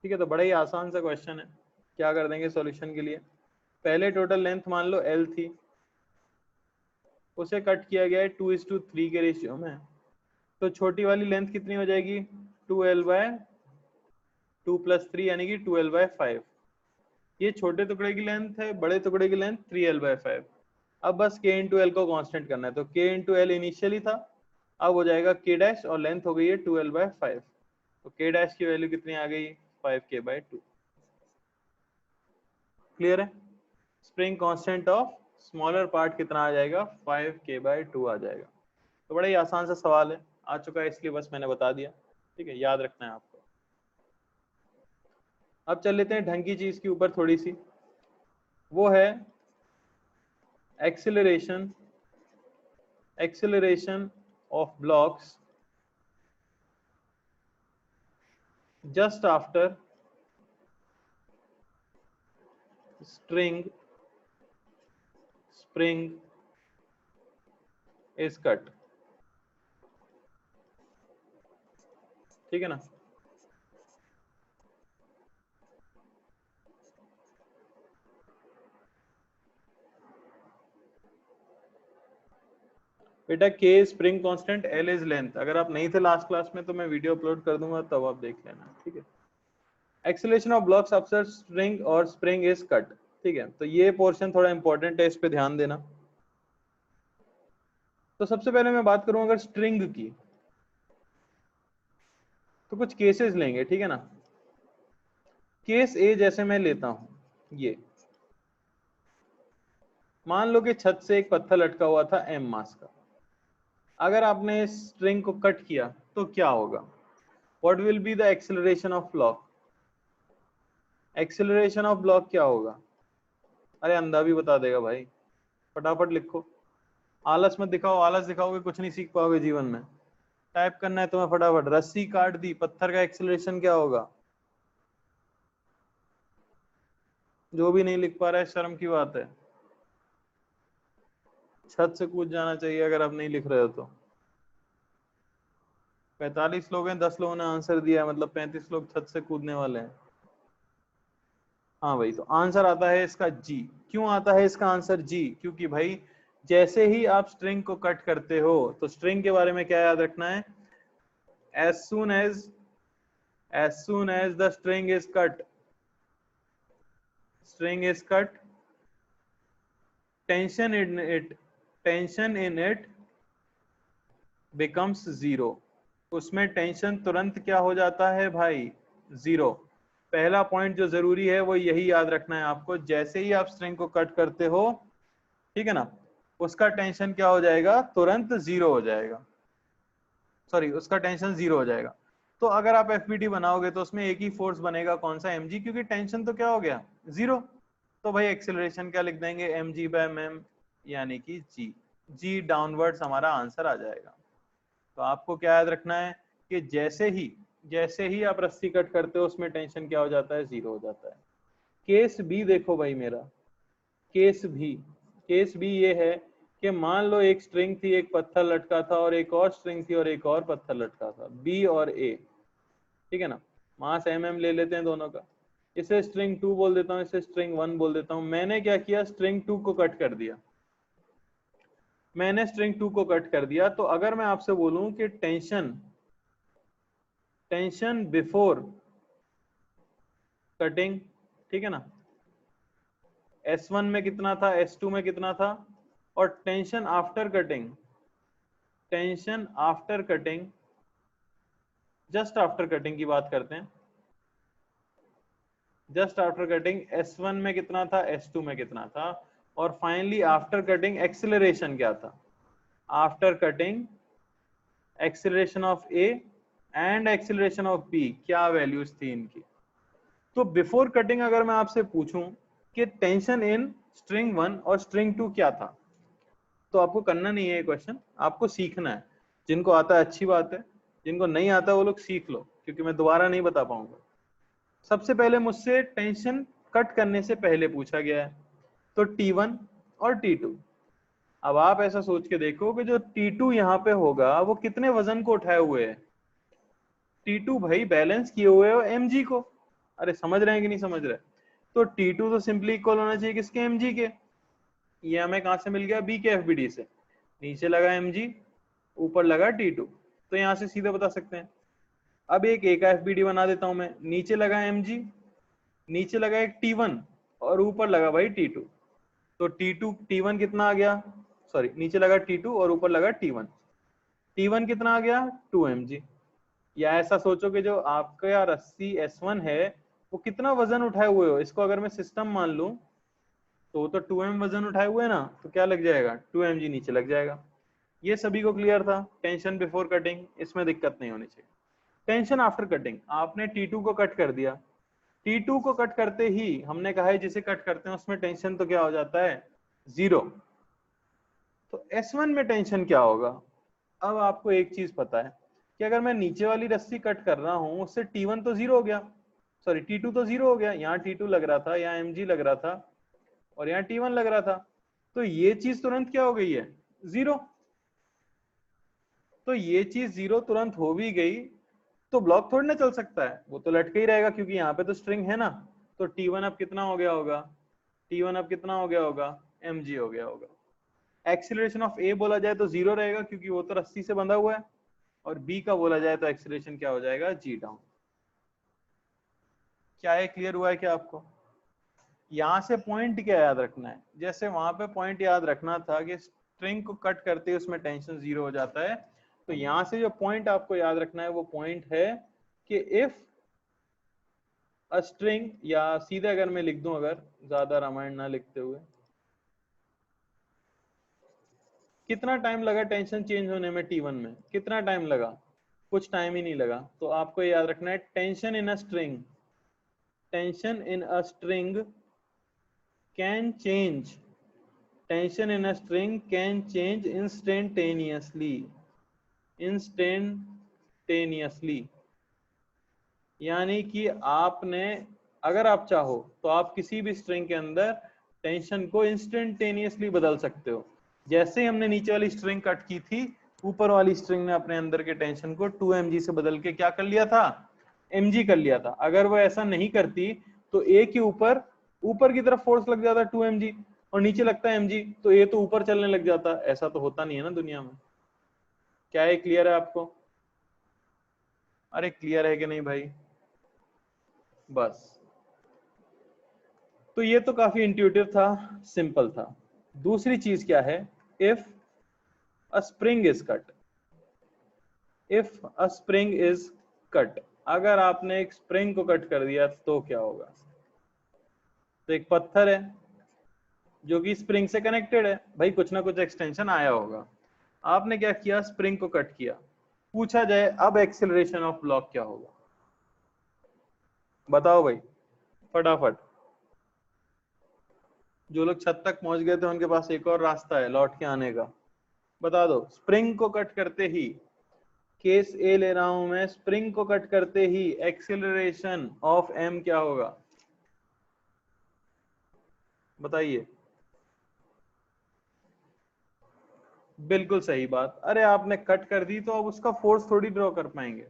ठीक है, तो बड़ा ही आसान सा क्वेश्चन है। क्या कर देंगे सॉल्यूशन के लिए, पहले टोटल लेंथ मान लो L थी, उसे कट किया गया है 2:3 के रेशियो में, तो छोटी वाली लेंथ कितनी हो जाएगी 2L/2 + 3 यानी कि 2L/5। ये छोटे टुकड़े की लेंथ है, बड़े टुकड़े की लेंथ 3L/5। अब बस k इंटू एल को कांस्टेंट करना है, तो k इंटू एल इनिशियली था, अब हो जाएगा k डैश और लेंथ हो गई है 2L/5, तो k डैश की वैल्यू कितनी आ गई 5k/2। क्लियर है? Spring constant of smaller part कितना आ जाएगा 5k/2 आ जाएगा। तो बड़ा ही आसान सा सवाल है, आ चुका है इसलिए बस मैंने बता दिया। ठीक है, याद रखना है आपको। अब चल लेते हैं ढंग की चीज के ऊपर थोड़ी सी, वो है acceleration of blocks just after spring is cut। ठीक है ना? बेटा k spring constant, l is length. अगर आप नहीं थे लास्ट क्लास में तो मैं वीडियो अपलोड कर दूंगा, तब आप देख लेना। ठीक है, acceleration of blocks after spring और स्प्रिंग इज कट। ठीक है, तो ये पोर्शन थोड़ा इंपॉर्टेंट है, इस पे ध्यान देना। तो सबसे पहले मैं बात करूं अगर स्ट्रिंग की, तो कुछ केसेस लेंगे। ठीक है ना? केस ए जैसे मैं लेता हूं, ये मान लो कि छत से एक पत्थर लटका हुआ था m मास का। अगर आपने इस स्ट्रिंग को कट किया तो क्या होगा? What will be the acceleration of block? Acceleration of block क्या होगा? अरे अंधा भी बता देगा भाई, फटाफट लिखो। आलस मत दिखाओ, आलस दिखाओगे कुछ नहीं सीख पाओगे जीवन में। टाइप करना है तुम्हें फटाफट। रस्सी काट दी, पत्थर का एक्सेलरेशन क्या होगा? जो भी नहीं लिख पा रहा है शर्म की बात है। छत से कूद जाना चाहिए अगर आप नहीं लिख रहे हो तो। 45 लोग हैं, 10 लोगों ने आंसर दिया, मतलब 35 लोग छत से कूदने वाले हैं। हाँ भाई, तो आंसर आता है इसका जी। क्यों आता है इसका आंसर जी? क्योंकि भाई जैसे ही आप स्ट्रिंग को कट करते हो, तो स्ट्रिंग के बारे में क्या याद रखना है? as soon as the string is cut, tension in it becomes zero। उसमें टेंशन तुरंत क्या हो जाता है भाई? जीरो। पहला पॉइंट जो जरूरी है वो यही याद रखना है आपको, जैसे ही आप स्ट्रिंग को कट करते हो, ठीक है ना, उसका टेंशन क्या हो जाएगा? तुरंत जीरो हो जाएगा। सॉरी, उसका टेंशन जीरो हो जाएगा। तो अगर आप एफबीटी बनाओगे तो उसमें एक ही फोर्स बनेगा, कौन सा? mg, क्योंकि टेंशन तो क्या हो गया? जीरो। तो भाई एक्सेलरेशन क्या लिख देंगे? mg/m, यानी कि g डाउनवर्ड्स हमारा आंसर आ जाएगा। तो आपको क्या याद रखना है कि जैसे ही आप रस्सी कट करते हो उसमें टेंशन क्या हो जाता है? जीरो हो जाता है। केस बी देखो भाई मेरा, केस बी ये है कि मान लो एक स्ट्रिंग थी, एक पत्थर लटका था, और एक और स्ट्रिंग थी और एक और पत्थर लटका था, बी और ए। ठीक है ना? मास mm ले लेते हैं दोनों का। इसे स्ट्रिंग 2 बोल देता हूँ, इसे स्ट्रिंग 1 बोल देता हूँ। मैंने क्या किया, स्ट्रिंग 2 को कट कर दिया, मैंने स्ट्रिंग 2 को कट कर दिया। तो अगर मैं आपसे बोलूं कि टेंशन बिफोर कटिंग, ठीक है ना, S1 में कितना था, S2 में कितना था, और tension after cutting, just after cutting की बात करते हैं, जस्ट आफ्टर कटिंग S1 में कितना था, S2 में कितना था, और फाइनली आफ्टर कटिंग एक्सेलरेशन क्या था, after cutting acceleration of A and acceleration of B, क्या वैल्यूज थी इनकी। तो बिफोर कटिंग अगर मैं आपसे पूछूं कि टेंशन इन स्ट्रिंग 1 और स्ट्रिंग 2 क्या था, तो आपको करना नहीं है ये क्वेश्चन, आपको सीखना है। जिनको आता है अच्छी बात है, जिनको नहीं आता वो लोग सीख लो, क्योंकि मैं दोबारा नहीं बता पाऊंगा। सबसे पहले मुझसे टेंशन कट करने से पहले पूछा गया है, तो T1 और T2। अब आप ऐसा सोच के देखो कि जो T2 यहाँ पे होगा वो कितने वजन को उठाए हुए है, T2 भाई बैलेंस किए हुए हो mg को। अरे समझ रहे हैं कि नहीं समझ रहे? तो T2 तो सिंपली इक्वल होना चाहिए किसके, mg के। ये हमें कहां से मिल गया, B के FBD से। नीचे लगा mg, ऊपर लगा T2, तो यहां से सीधे बता सकते हैं। अब एक A का FBD बना देता हूं मैं, नीचे लगा mg, नीचे लगा एक T1 और ऊपर लगा भाई T2। तो T1 कितना आ गया, सॉरी नीचे लगा T2 और ऊपर लगा T1 कितना आ गया, 2mg। या ऐसा सोचो कि जो आपका रस्सी S1 है वो कितना वजन उठाए हुए हो, इसको अगर मैं सिस्टम मान लूं तो वो तो 2m वजन उठाए हुए ना, तो क्या लग जाएगा, 2mg नीचे लग जाएगा। ये सभी को क्लियर था। टेंशन बिफोर कटिंग, इसमें दिक्कत नहीं होनी चाहिए। टेंशन आफ्टर कटिंग, आपने T2 को कट कर दिया, T2 को कट करते ही हमने कहा है जिसे कट करते हैं उसमें टेंशन तो क्या हो जाता है, 0। तो S1 में टेंशन क्या होगा। अब आपको एक चीज पता है कि अगर मैं नीचे वाली रस्सी कट कर रहा हूं उससे T1 तो 0 हो गया, सॉरी T2 तो 0 हो गया, यहाँ T2 लग रहा था, यहाँ mg लग रहा था, और यहाँ T1 लग रहा था। तो ये चीज तुरंत क्या हो गई है, 0। तो ये चीज 0 तुरंत हो भी गई, तो ब्लॉक थोड़ी ना चल सकता है, वो तो लटके ही रहेगा, क्योंकि यहाँ पे तो स्ट्रिंग है ना। तो T1 अब कितना हो गया होगा, T1 अब कितना हो गया होगा, mg हो गया होगा। एक्सीलरेशन ऑफ A बोला जाए तो 0 रहेगा, क्योंकि वो तो रस्सी से बंधा हुआ है, और B का बोला जाए तो एक्सीलरेशन क्या हो जाएगा, g डाउन। क्या ये क्लियर हुआ है क्या आपको? यहां से पॉइंट क्या याद रखना है, जैसे वहां पे पॉइंट याद रखना था कि स्ट्रिंग को कट करते ही उसमें टेंशन 0 हो जाता है, तो यहां से जो पॉइंट आपको याद रखना है वो पॉइंट है कि इफ अ स्ट्रिंग, या सीधे अगर मैं लिख दूं, अगर ज्यादा रामायण ना लिखते हुए, कितना टाइम लगा टेंशन चेंज होने में T1 में, कितना टाइम लगा, कुछ टाइम ही नहीं लगा। तो आपको याद रखना है tension in a string, tension in a string can change, tension in a string can change instantaneously। यानी कि आपने, अगर आप चाहो तो आप किसी भी स्ट्रिंग के अंदर टेंशन को इंस्टेंटेनियसली बदल सकते हो। जैसे ही हमने नीचे वाली स्ट्रिंग कट की थी, ऊपर वाली स्ट्रिंग ने अपने अंदर के टेंशन को 2mg से बदल के क्या कर लिया था, mg कर लिया था। अगर वो ऐसा नहीं करती तो A के ऊपर ऊपर की तरफ फोर्स लग जाता 2mg, और नीचे लगता है mg, तो A तो ऊपर चलने लग जाता। ऐसा तो होता नहीं है ना दुनिया में। क्या ये क्लियर है आपको? अरे क्लियर है कि नहीं भाई? बस, तो ये तो काफी इंट्यूटिव था, सिंपल था। दूसरी चीज क्या है, if a spring is cut, if a spring is cut, अगर आपने एक स्प्रिंग को कट कर दिया तो क्या होगा। तो एक पत्थर है जो कि स्प्रिंग से कनेक्टेड है, भाई कुछ ना कुछ एक्सटेंशन आया होगा। आपने क्या किया, स्प्रिंग को कट किया। पूछा जाए अब एक्सेलरेशन ऑफ ब्लॉक क्या होगा, बताओ भाई फटाफट। जो लोग छत तक पहुंच गए थे उनके पास एक और रास्ता है लौट के आने का, बता दो। स्प्रिंग को कट करते ही, केस ए ले रहा हूं मैं, स्प्रिंग को कट करते ही एक्सेलरेशन ऑफ एम क्या होगा, बताइए। बिल्कुल सही बात। अरे आपने कट कर दी तो अब उसका फोर्स थोड़ी ड्रॉ कर पाएंगे।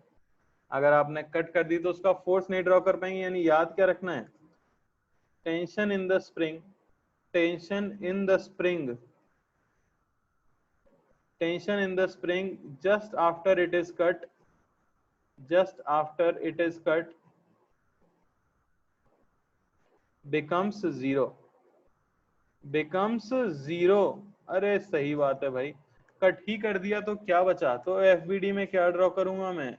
अगर आपने कट कर दी तो उसका फोर्स नहीं ड्रॉ कर पाएंगे, यानी याद क्या रखना है, tension in the spring, tension in the spring, tension in the spring just after it is cut, just after it is cut becomes zero, becomes zero। अरे सही बात है भाई, कट ही कर दिया तो क्या बचा, तो एफबीडी में क्या ड्रॉ करूंगा मैं,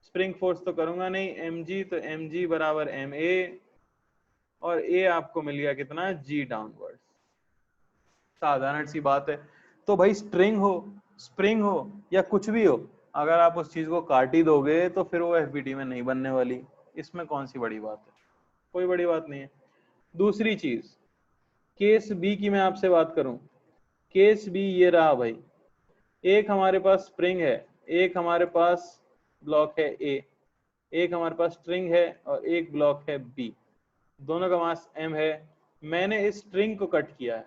स्प्रिंग फोर्स तो करूंगा नहीं, mg, तो mg बराबर ma, और a आपको मिल गया कितना, g डाउनवर्ड। साधारण सी बात है। तो भाई स्ट्रिंग हो, स्प्रिंग हो, या कुछ भी हो, अगर आप उस चीज को काट ही दोगे तो फिर वो एफबीडी में नहीं बनने वाली, इसमें कौन सी बड़ी बात है, कोई बड़ी बात नहीं है। दूसरी चीज, केस बी की मैं आपसे बात करूं, केस बी ये रहा भाई, एक हमारे पास स्प्रिंग है, एक हमारे पास ब्लॉक है ए, एक हमारे पास स्ट्रिंग है और एक ब्लॉक है बी, दोनों का मास m है। मैंने इस स्ट्रिंग को कट किया है,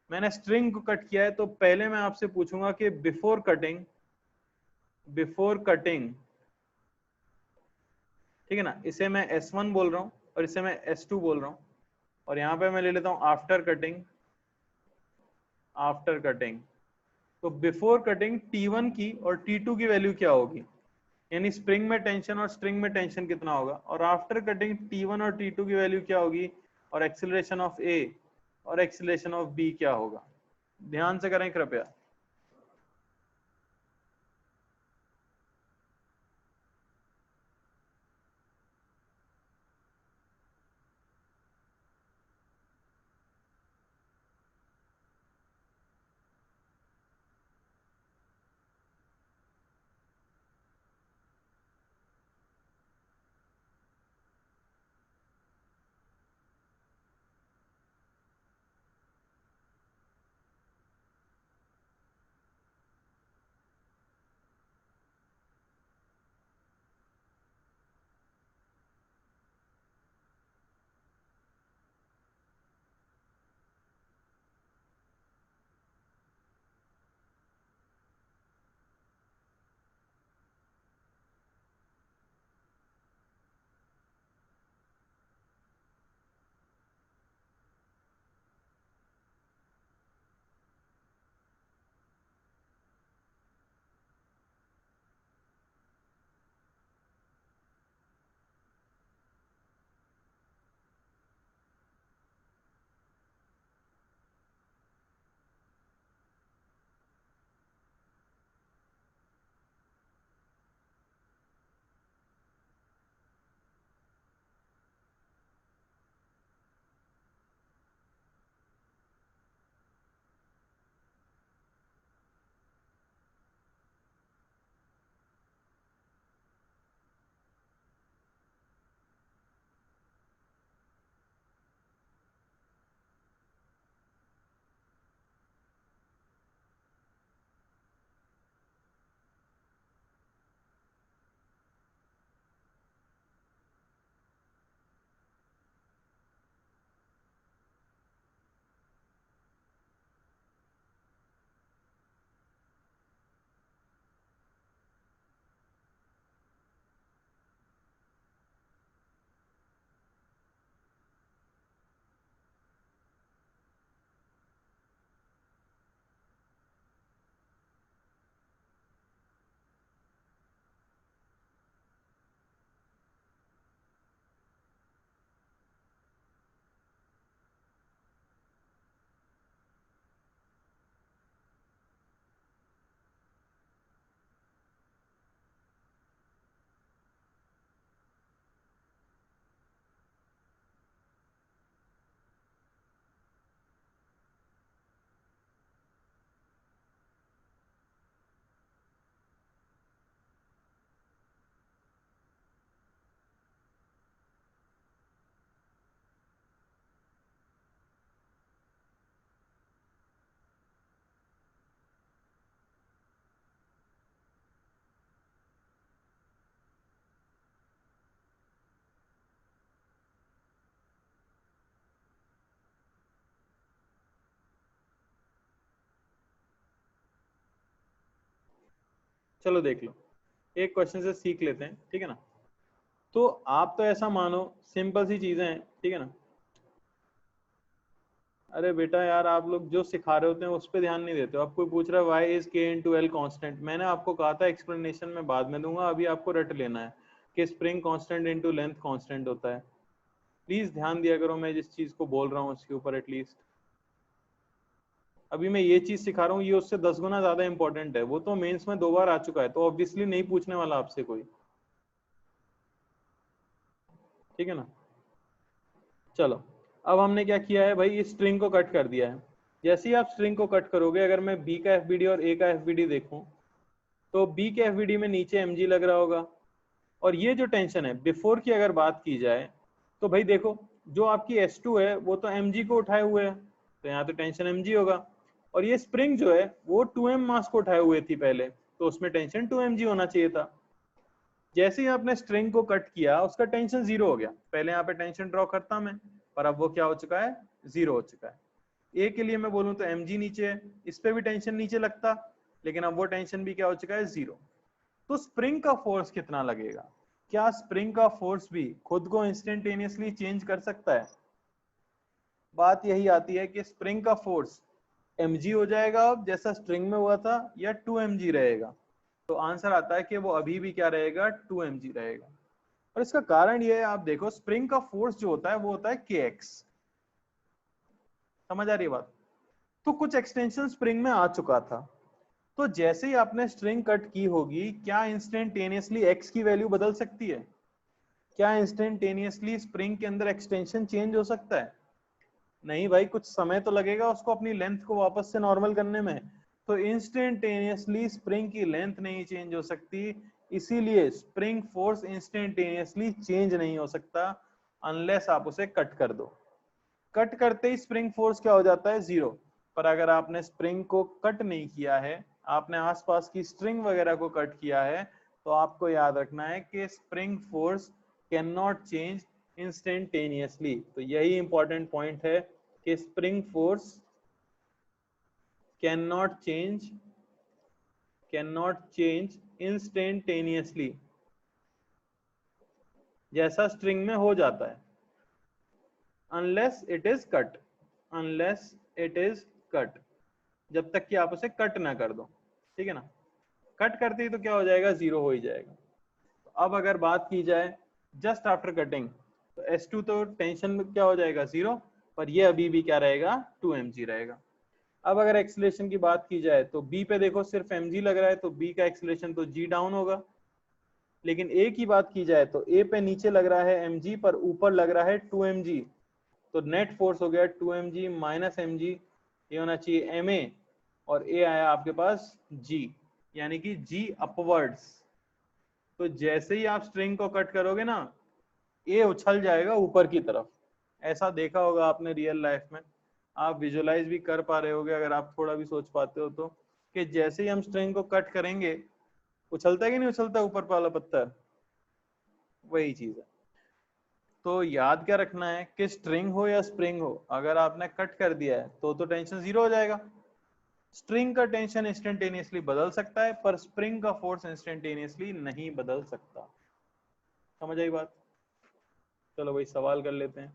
मैंने स्ट्रिंग को कट किया है, तो पहले मैं आपसे पूछूंगा कि बिफोर कटिंग, बिफोर कटिंग, ठीक है ना, इसे मैं S1 बोल रहा हूं और इसे मैं S2 बोल रहा हूं, और यहां पे मैं ले लेता हूं आफ्टर कटिंग, आफ्टर कटिंग। तो बिफोर कटिंग T1 की और T2 की वैल्यू क्या होगी, यानी स्प्रिंग में टेंशन और स्ट्रिंग में टेंशन कितना होगा, और आफ्टर कटिंग T1 और T2 की वैल्यू क्या होगी, और एक्सीलरेशन ऑफ A और एक्सीलरेशन ऑफ B क्या होगा, ध्यान से करें कृपया। चलो देख लो, एक क्वेश्चन से सीख लेते हैं, ठीक है ना। तो आप तो ऐसा मानो, सिंपल सी चीजें हैं, ठीक है ना। अरे बेटा यार, आप लोग जो सिखा रहे होते हैं उस पर ध्यान नहीं देते हो। आप कोई पूछ रहा है वाई इज के इन टू एल कॉन्स्टेंट, मैंने आपको कहा था एक्सप्लेनेशन में बाद में दूंगा, अभी आपको रट लेना है कि spring constant into length constant होता है। प्लीज ध्यान दिया करो मैं जिस चीज को बोल रहा हूँ उसके ऊपर एटलीस्ट। अभी मैं ये चीज सिखा रहा हूँ, ये उससे 10 गुना ज्यादा इंपॉर्टेंट है। वो तो मेंस में 2 बार आ चुका है, तो ऑब्वियसली नहीं पूछने वाला आपसे कोई, ठीक है ना। चलो, अब हमने क्या किया है भाई, इस स्ट्रिंग को कट कर दिया है। जैसे ही आप स्ट्रिंग को कट करोगे, अगर मैं बी का एफबीडी और ए का एफबीडी देखूं, तो बी के एफबीडी में नीचे एमजी लग रहा होगा। और ये जो टेंशन है बिफोर की अगर बात की जाए, तो भाई देखो, जो आपकी S2 है वो तो mg को उठाए हुए है, तो यहाँ तो टेंशन mg होगा। और ये स्प्रिंग जो है वो 2m मास को उठाए हुए थी पहले, तो उसमें टेंशन 2mg होना चाहिए था। जैसे ही आपने स्ट्रिंग को कट किया, उसका टेंशन जीरो हो गया। पहले यहाँ पे टेंशन ड्रॉ करता मैं, पर अब वो क्या हो चुका है, जीरो हो चुका है। ए के लिए मैं बोलूं तो mg नीचे है, इस पे भी टेंशन नीचे लगता, लेकिन अब वो टेंशन भी क्या हो चुका है, जीरो। तो स्प्रिंग का फोर्स कितना लगेगा? क्या स्प्रिंग का फोर्स भी खुद को इंस्टेंटेनियसली चेंज कर सकता है? बात यही आती है कि स्प्रिंग का फोर्स mg हो जाएगा अब जैसा स्ट्रिंग में हुआ था, या 2mg रहेगा? तो आंसर आता है कि वो अभी भी क्या रहेगा, 2mg रहेगा। और इसका कारण ये है, आप देखो स्प्रिंग का फोर्स जो होता है वो होता है kx। समझ आ रही है बात? तो कुछ एक्सटेंशन स्प्रिंग में आ चुका था, तो जैसे ही आपने स्ट्रिंग कट की होगी, क्या इंस्टेंटेनियसली x की वैल्यू बदल सकती है? क्या इंस्टेंटेनियसली स्प्रिंग के अंदर एक्सटेंशन चेंज हो सकता है? नहीं भाई, कुछ समय तो लगेगा उसको अपनी लेंथ को वापस से नॉर्मल करने में। तो इंस्टेंटेनियसली स्प्रिंग की लेंथ नहीं चेंज हो सकती, इसीलिए स्प्रिंग फोर्स इंस्टेंटेनियसली चेंज नहीं हो सकता अनलेस आप उसे कट कर दो। कट करते ही स्प्रिंग फोर्स क्या हो जाता है, जीरो। पर अगर आपने स्प्रिंग को कट नहीं किया है, आपने आसपास की स्ट्रिंग वगैरह को कट किया है, तो आपको याद रखना है कि spring force can not change instantaneously. तो यही इंपॉर्टेंट पॉइंट है कि spring force can not change instantaneously, जैसा स्ट्रिंग में हो जाता है, unless it is cut. Unless it is cut, जब तक कि आप उसे कट ना कर दो, ठीक है ना। कट करते ही तो क्या हो जाएगा, जीरो हो ही जाएगा। तो अब अगर बात की जाए जस्ट आफ्टर कटिंग, तो S2 तो टेंशन में क्या हो जाएगा, जीरो, पर ये अभी भी क्या रहेगा, 2mg रहेगा। अब अगर एक्सीलरेशन की बात की जाए, तो B पे देखो सिर्फ mg लग रहा है, तो B का एक्सीलरेशन तो g डाउन होगा। लेकिन A की बात की जाए तो A पे नीचे लग रहा है mg, पर ऊपर लग रहा है 2mg, तो नेट फोर्स हो गया 2mg माइनस mg, ये होना चाहिए ma, और A आया आपके पास g, यानी कि g अपवर्ड्स। तो जैसे ही आप स्ट्रिंग को कट करोगे ना, A उछल जाएगा ऊपर की तरफ। ऐसा देखा होगा आपने रियल लाइफ में, आप विजुअलाइज भी कर पा रहे होगे अगर आप थोड़ा भी सोच पाते हो तो, कि जैसे ही हम स्ट्रिंग को कट करेंगे, उछलता है कि नहीं उछलता ऊपर वाला पत्थर, वही चीज है। तो याद क्या रखना है कि स्ट्रिंग हो या स्प्रिंग हो, अगर आपने कट कर दिया है तो टेंशन जीरो हो जाएगा। स्ट्रिंग का टेंशन इंस्टेंटेनियसली बदल सकता है, पर स्प्रिंग का फोर्स इंस्टेंटेनियसली नहीं बदल सकता। समझ आई बात? चलो भाई सवाल कर लेते हैं।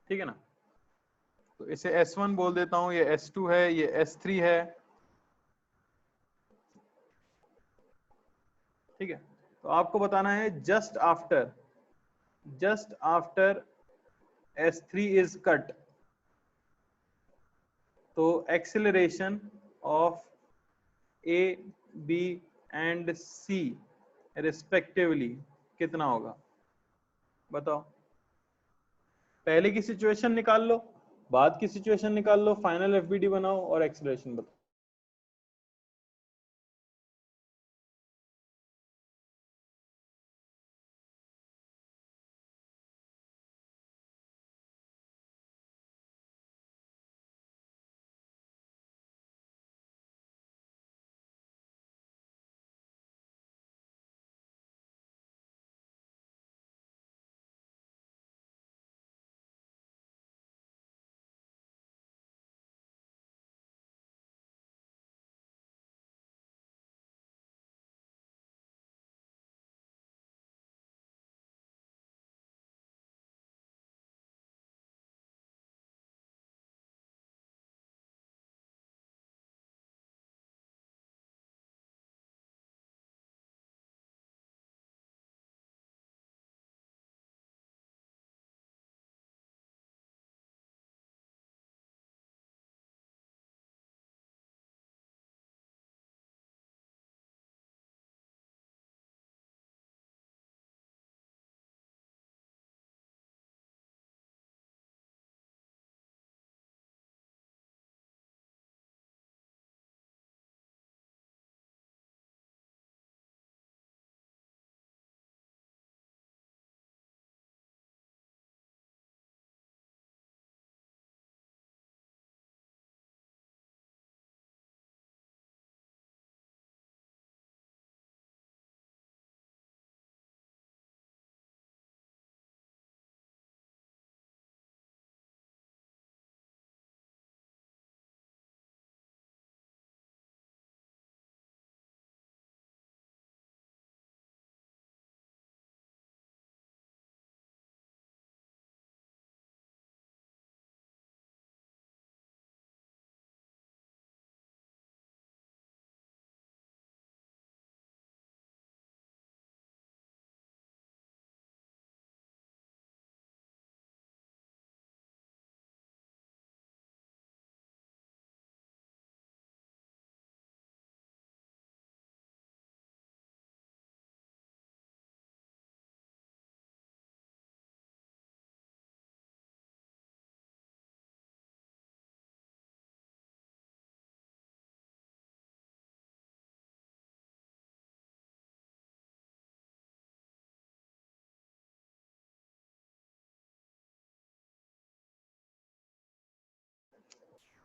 ठीक है ना, तो इसे S1 बोल देता हूं, ये S2 है, ये S3 है, ठीक है। तो आपको बताना है just after S3 is cut, तो acceleration of A, B and C respectively कितना होगा, बताओ। पहले की सिचुएशन निकाल लो, बाद की सिचुएशन निकाल लो, फाइनल एफबीडी बनाओ और एक्सेलरेशन बताओ।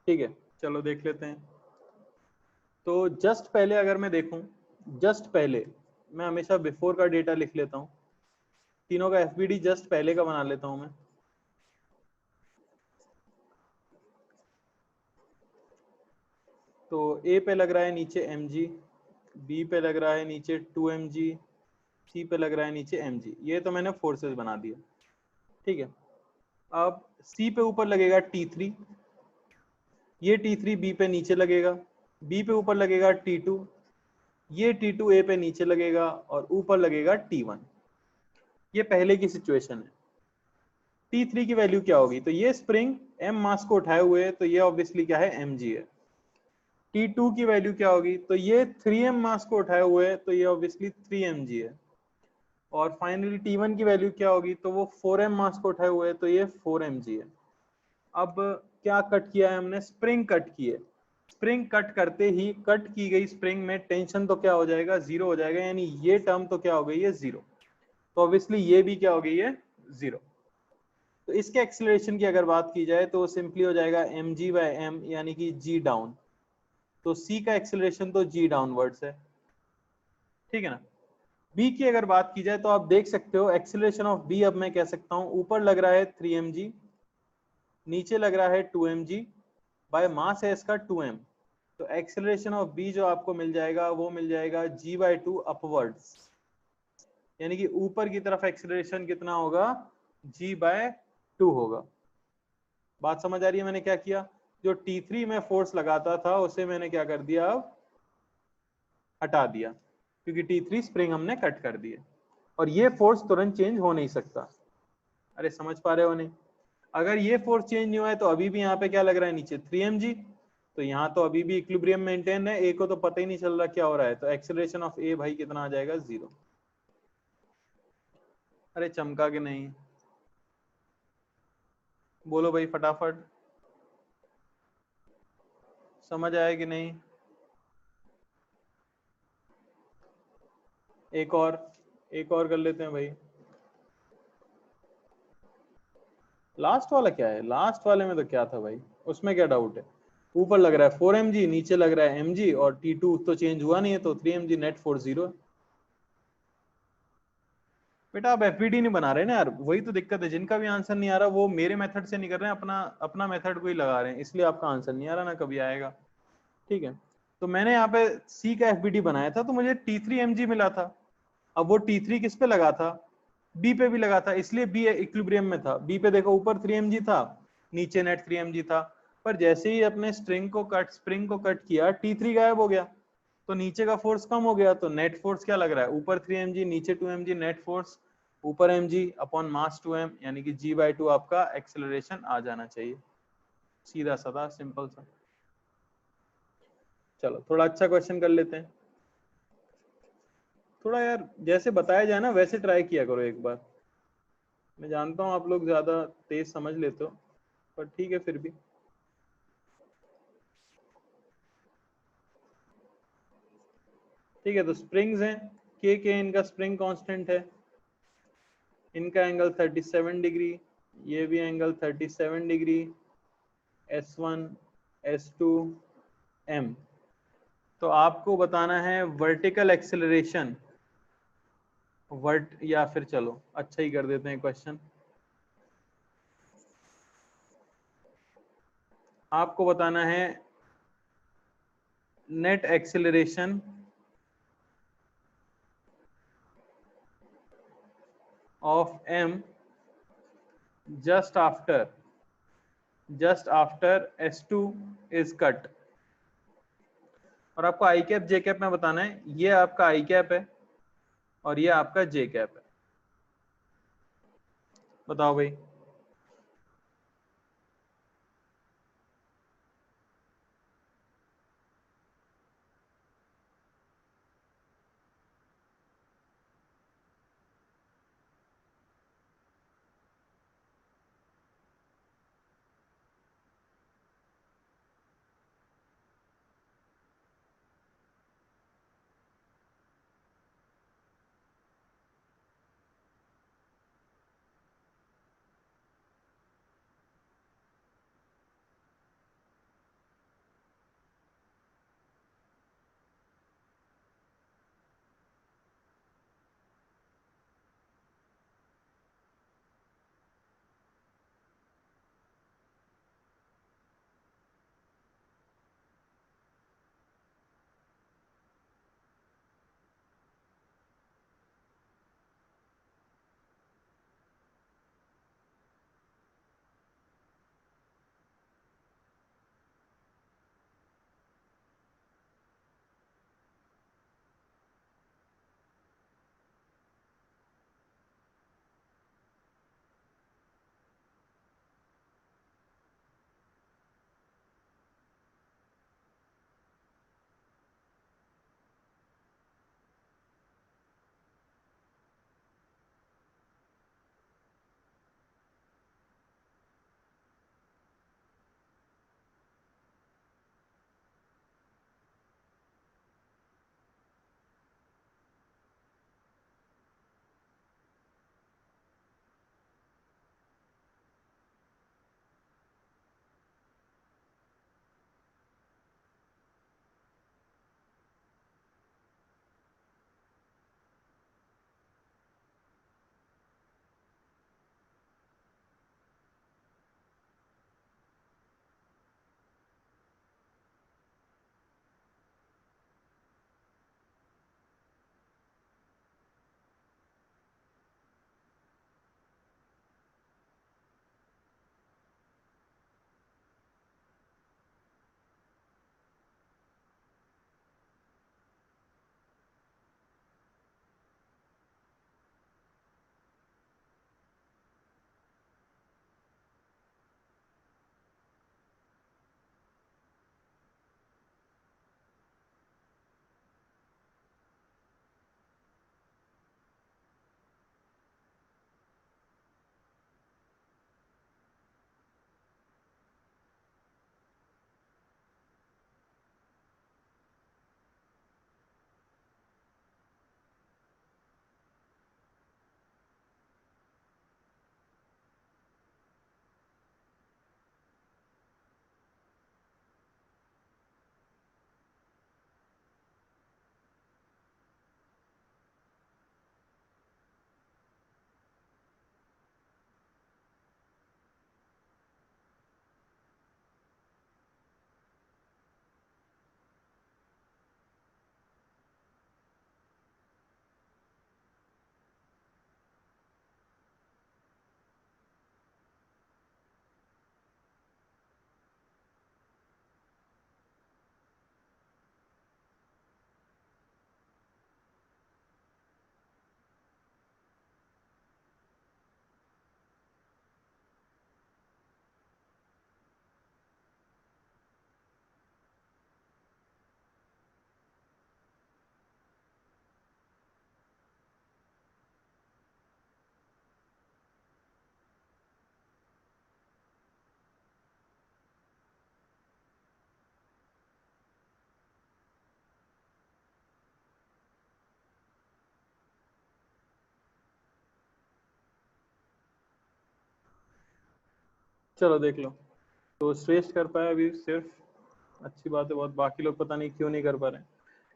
ठीक है, चलो देख लेते हैं। तो जस्ट पहले अगर मैं देखूं, जस्ट पहले मैं हमेशा बिफोर का डेटा लिख लेता हूं, तीनों का एफबीडी जस्ट पहले का बना लेता हूं मैं। तो ए पे लग रहा है नीचे mg, बी पे लग रहा है नीचे 2mg, सी पे लग रहा है नीचे mg। ये तो मैंने फोर्सेस बना दिया, ठीक है। अब सी पे ऊपर लगेगा T3, ये T3 बी पे नीचे लगेगा, बी पे ऊपर लगेगा T2, ये T2 ए पे नीचे लगेगा और ऊपर लगेगा T1। ये पहले की सिचुएशन है। T3 की वैल्यू क्या होगी, तो ये स्प्रिंग m मास को उठाए हुए है, तो ये ऑब्वियसली क्या है, mg है। T2 की वैल्यू क्या होगी, तो ये 3m मास को उठाए हुए है, तो ये ऑब्वियसली 3mg है। और फाइनली T1 की वैल्यू क्या होगी, तो वो 4m मास को उठाए हुए है, तो ये 4mg है। अब क्या कट किया है हमने, स्प्रिंग कट की है। स्प्रिंग कट करते ही कट की गई स्प्रिंग में टेंशन तो क्या हो जाएगा, जीरो हो जाएगा, यानी ये टर्म तो क्या हो गई है, जीरो। तो ऑब्वियसली ये भी क्या हो गई है, जीरो। तो इसके एक्सीलरेशन की अगर बात की जाए तो सिंपली हो जाएगा mg/m, यानी कि g डाउन। तो c का एक्सीलरेशन तो g डाउनवर्ड्स है, ठीक है ना। b की अगर बात की जाए तो आप देख सकते हो एक्सीलरेशन ऑफ b, अब मैं कह सकता हूं ऊपर लग रहा है 3mg, नीचे लग रहा है 2mg, बाय मास है इसका 2m। तो एक्सेलरेशन ऑफ b जो आपको मिल जाएगा वो मिल जाएगा g/2 अपवर्ड्स, यानी कि ऊपर की तरफ एक्सेलरेशन कितना होगा, g/2 होगा। बात समझ आ रही है मैंने क्या किया, जो T3 में फोर्स लगाता था उसे मैंने क्या कर दिया, अब हटा दिया, क्योंकि T3 स्प्रिंग हमने कट कर दी है। और ये फोर्स तुरंत चेंज हो नहीं सकता। अरे समझ पा रहे हो नहीं, अगर ये फोर्स चेंज नहीं हुआ है तो अभी भी यहाँ पे क्या लग रहा है नीचे 3mg, तो यहाँ तो अभी भी इक्विलिब्रियम मेंटेन है, ए को तो पता ही नहीं चल रहा क्या हो रहा है, तो एक्सेलरेशन ऑफ ए भाई कितना आ जाएगा, जीरो। अरे चमका के नहीं, बोलो भाई फटाफट, समझ आया कि नहीं। एक और, एक और कर लेते हैं भाई। लास्ट वाला क्या है, लास्ट वाले में तो क्या था भाई, उसमें क्या डाउट है, ऊपर लग रहा है 4mg, नीचे लग रहा है mg, और T2 तो चेंज हुआ नहीं है, तो 3mg नेट फोर्स जीरो। बेटा आप एफबीडी नहीं बना रहे ना यार, वही तो दिक्कत है, जिनका भी आंसर नहीं आ रहा वो मेरे मेथड से नहीं कर रहे हैं, अपना अपना मेथड को ही लगा रहे हैं, इसलिए आपका आंसर नहीं आ रहा, ना कभी आएगा, ठीक है। तो मैंने यहाँ पे सी का एफबीडी बनाया था, तो मुझे T3mg मिला था। अब वो T3 किस पे लगा था, बी पे भी लगा था, इसलिए बी इक्विलिब्रियम में था। बी पे देखो ऊपर 3mg था, नीचे नेट 3mg था, पर जैसे ही अपने स्प्रिंग को कट किया T3 गायब हो गया, तो नीचे का फोर्स कम हो गया, तो नेट फोर्स क्या लग रहा है, ऊपर 3mg नीचे 2mg, नेट फोर्स ऊपर mg अपॉन मास 2m, यानी कि g/2 आपका एक्सेलरेशन आ जाना चाहिए। सीधा साधा सिंपल सा। चलो थोड़ा अच्छा क्वेश्चन कर लेते हैं। थोड़ा यार जैसे बताया जाए ना वैसे ट्राई किया करो एक बार। मैं जानता हूँ आप लोग ज्यादा तेज समझ लेते हो, पर ठीक है फिर भी। ठीक है, तो स्प्रिंग्स हैं, के इनका स्प्रिंग कांस्टेंट है, इनका एंगल 37 डिग्री, ये भी angle 37 degree, S1 S2 M। तो आपको बताना है वर्टिकल एक्सेलरेशन, वर्ट या फिर चलो अच्छा ही कर देते हैं क्वेश्चन। आपको बताना है net acceleration of M just after S2 is cut. और आपको आई कैप जे कैप में बताना है, ये आपका आई कैप है और ये आपका जे कैप है। बताओ भाई। चलो देख लो, तो श्रेष्ठ कर पाया अभी सिर्फ, अच्छी बात है बहुत, बाकी लोग पता नहीं क्यों नहीं कर पा रहे हैं।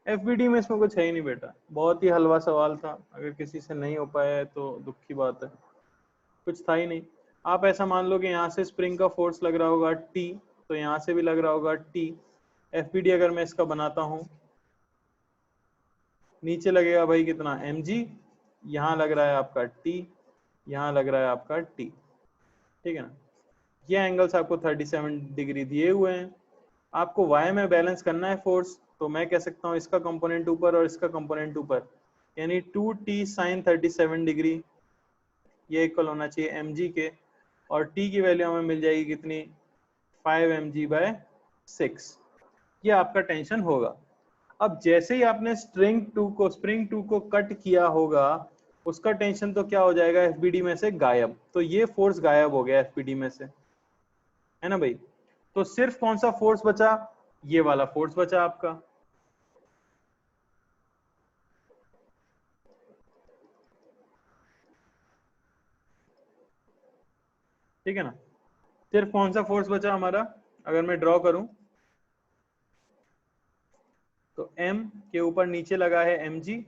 एफबीडी में इसमें कुछ है ही नहीं बेटा, बहुत ही हलवा सवाल था, अगर किसी से नहीं हो पाया है तो दुख की बात है, कुछ था ही नहीं। आप ऐसा मान लो कि यहाँ से स्प्रिंग का फोर्स लग रहा होगा टी, तो यहाँ से भी लग रहा होगा टी। एफबीडी अगर मैं इसका बनाता हूँ, नीचे लगेगा भाई कितना mg, यहाँ लग रहा है आपका t, यहाँ लग रहा है आपका t, ठीक है ना। ये एंगल्स आपको 37 डिग्री दिए हुए हैं, आपको y में बैलेंस करना है फोर्स, तो मैं कह सकता हूँ इसका कंपोनेंट ऊपर और इसका कंपोनेंट ऊपर, यानी 2t sin 37 डिग्री, ये इक्वल होना चाहिए mg के, और t की वैल्यू हमें मिल जाएगी कितनी, 5 mg/6, ये आपका टेंशन होगा। अब जैसे ही आपने स्प्रिंग टू को कट किया होगा, उसका टेंशन तो क्या हो जाएगा एफबीडी में से गायब, तो ये फोर्स गायब हो गया एफबीडी में से, है ना भाई। तो सिर्फ कौन सा फोर्स बचा, ये वाला फोर्स बचा आपका, ठीक है ना। सिर्फ कौन सा फोर्स बचा हमारा, अगर मैं ड्रॉ करूं तो m के ऊपर नीचे लगा है mg,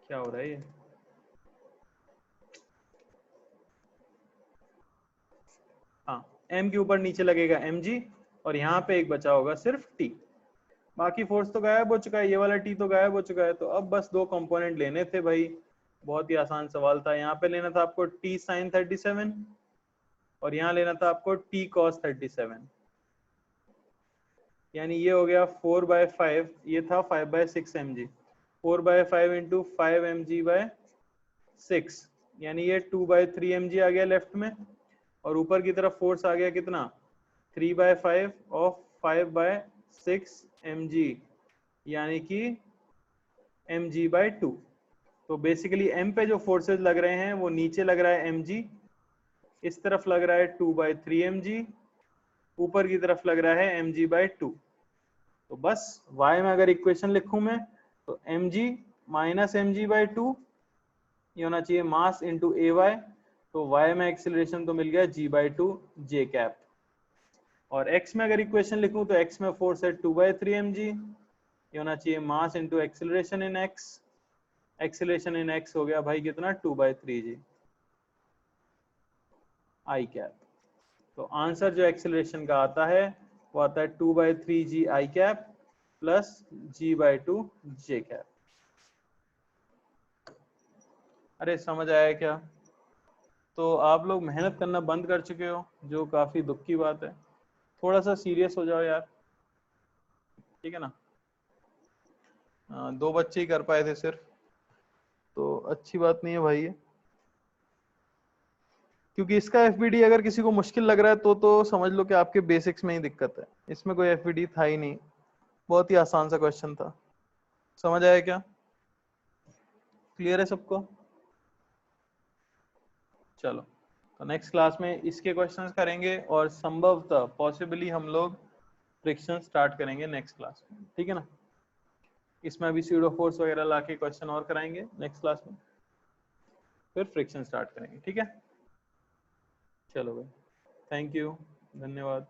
क्या हो रहा है ये, हाँ m के ऊपर नीचे लगेगा mg, और यहाँ पे एक बचा होगा सिर्फ t, बाकी फोर्स तो गायब हो चुका है, ये वाला टी तो गायब हो चुका है। तो अब बस दो कंपोनेंट लेने थे भाई, बहुत ही आसान सवाल था। यहाँ पे लेना था आपको टी साइन 37, और यहाँ लेना था आपको टी कॉस 37, यानी ये हो गया 4/5, ये था 5/6 mg, 4/5 इंटू 5 mg/6, यानी ये 2/3 mg आ गया लेफ्ट में, और ऊपर की तरफ फोर्स आ गया कितना, 3/5 ऑफ 5/6 mg, यानी कि mg/2। तो बेसिकली m पे जो फोर्सेस लग रहे हैं वो नीचे लग रहा है mg, इस तरफ लग रहा है 2/3 mg, ऊपर की तरफ लग रहा है mg/2। तो बस y में अगर इक्वेशन लिखूं मैं, तो mg माइनस mg/2, ये होना चाहिए मास इंटू ए वाई, तो y में एक्सिलरेशन तो मिल गया g/2 j कैप, और x में अगर इक्वेशन लिखूं तो x में फोर्स है 2/3 mg, ये होना चाहिए mass into acceleration in x, acceleration in x हो गया भाई कितना 2/3 g आई कैप। तो आंसर जो एक्सिलरेशन का आता है वो आता है 2/3 g I cap plus g/2 j cap. अरे समझ आया क्या, तो आप लोग मेहनत करना बंद कर चुके हो, जो काफी दुख की बात है, थोड़ा सा सीरियस हो जाओ यार, ठीक है ना। दो बच्चे ही कर पाए थे सिर्फ, तो अच्छी बात नहीं है भाई ये, क्योंकि इसका एफबीडी अगर किसी को मुश्किल लग रहा है तो समझ लो कि आपके बेसिक्स में ही दिक्कत है, इसमें कोई एफबीडी था ही नहीं, बहुत ही आसान सा क्वेश्चन था। समझ आया क्या, क्लियर है सबको। चलो, तो नेक्स्ट क्लास में इसके क्वेश्चंस करेंगे, और संभवतः पॉसिबली हम लोग फ्रिक्शन स्टार्ट करेंगे नेक्स्ट क्लास में, ठीक है ना। इसमें अभी स्यूडो फोर्स वगैरह लाके क्वेश्चन और कराएंगे नेक्स्ट क्लास में, फिर फ्रिक्शन स्टार्ट करेंगे, ठीक है। चलो भाई, थैंक यू, धन्यवाद।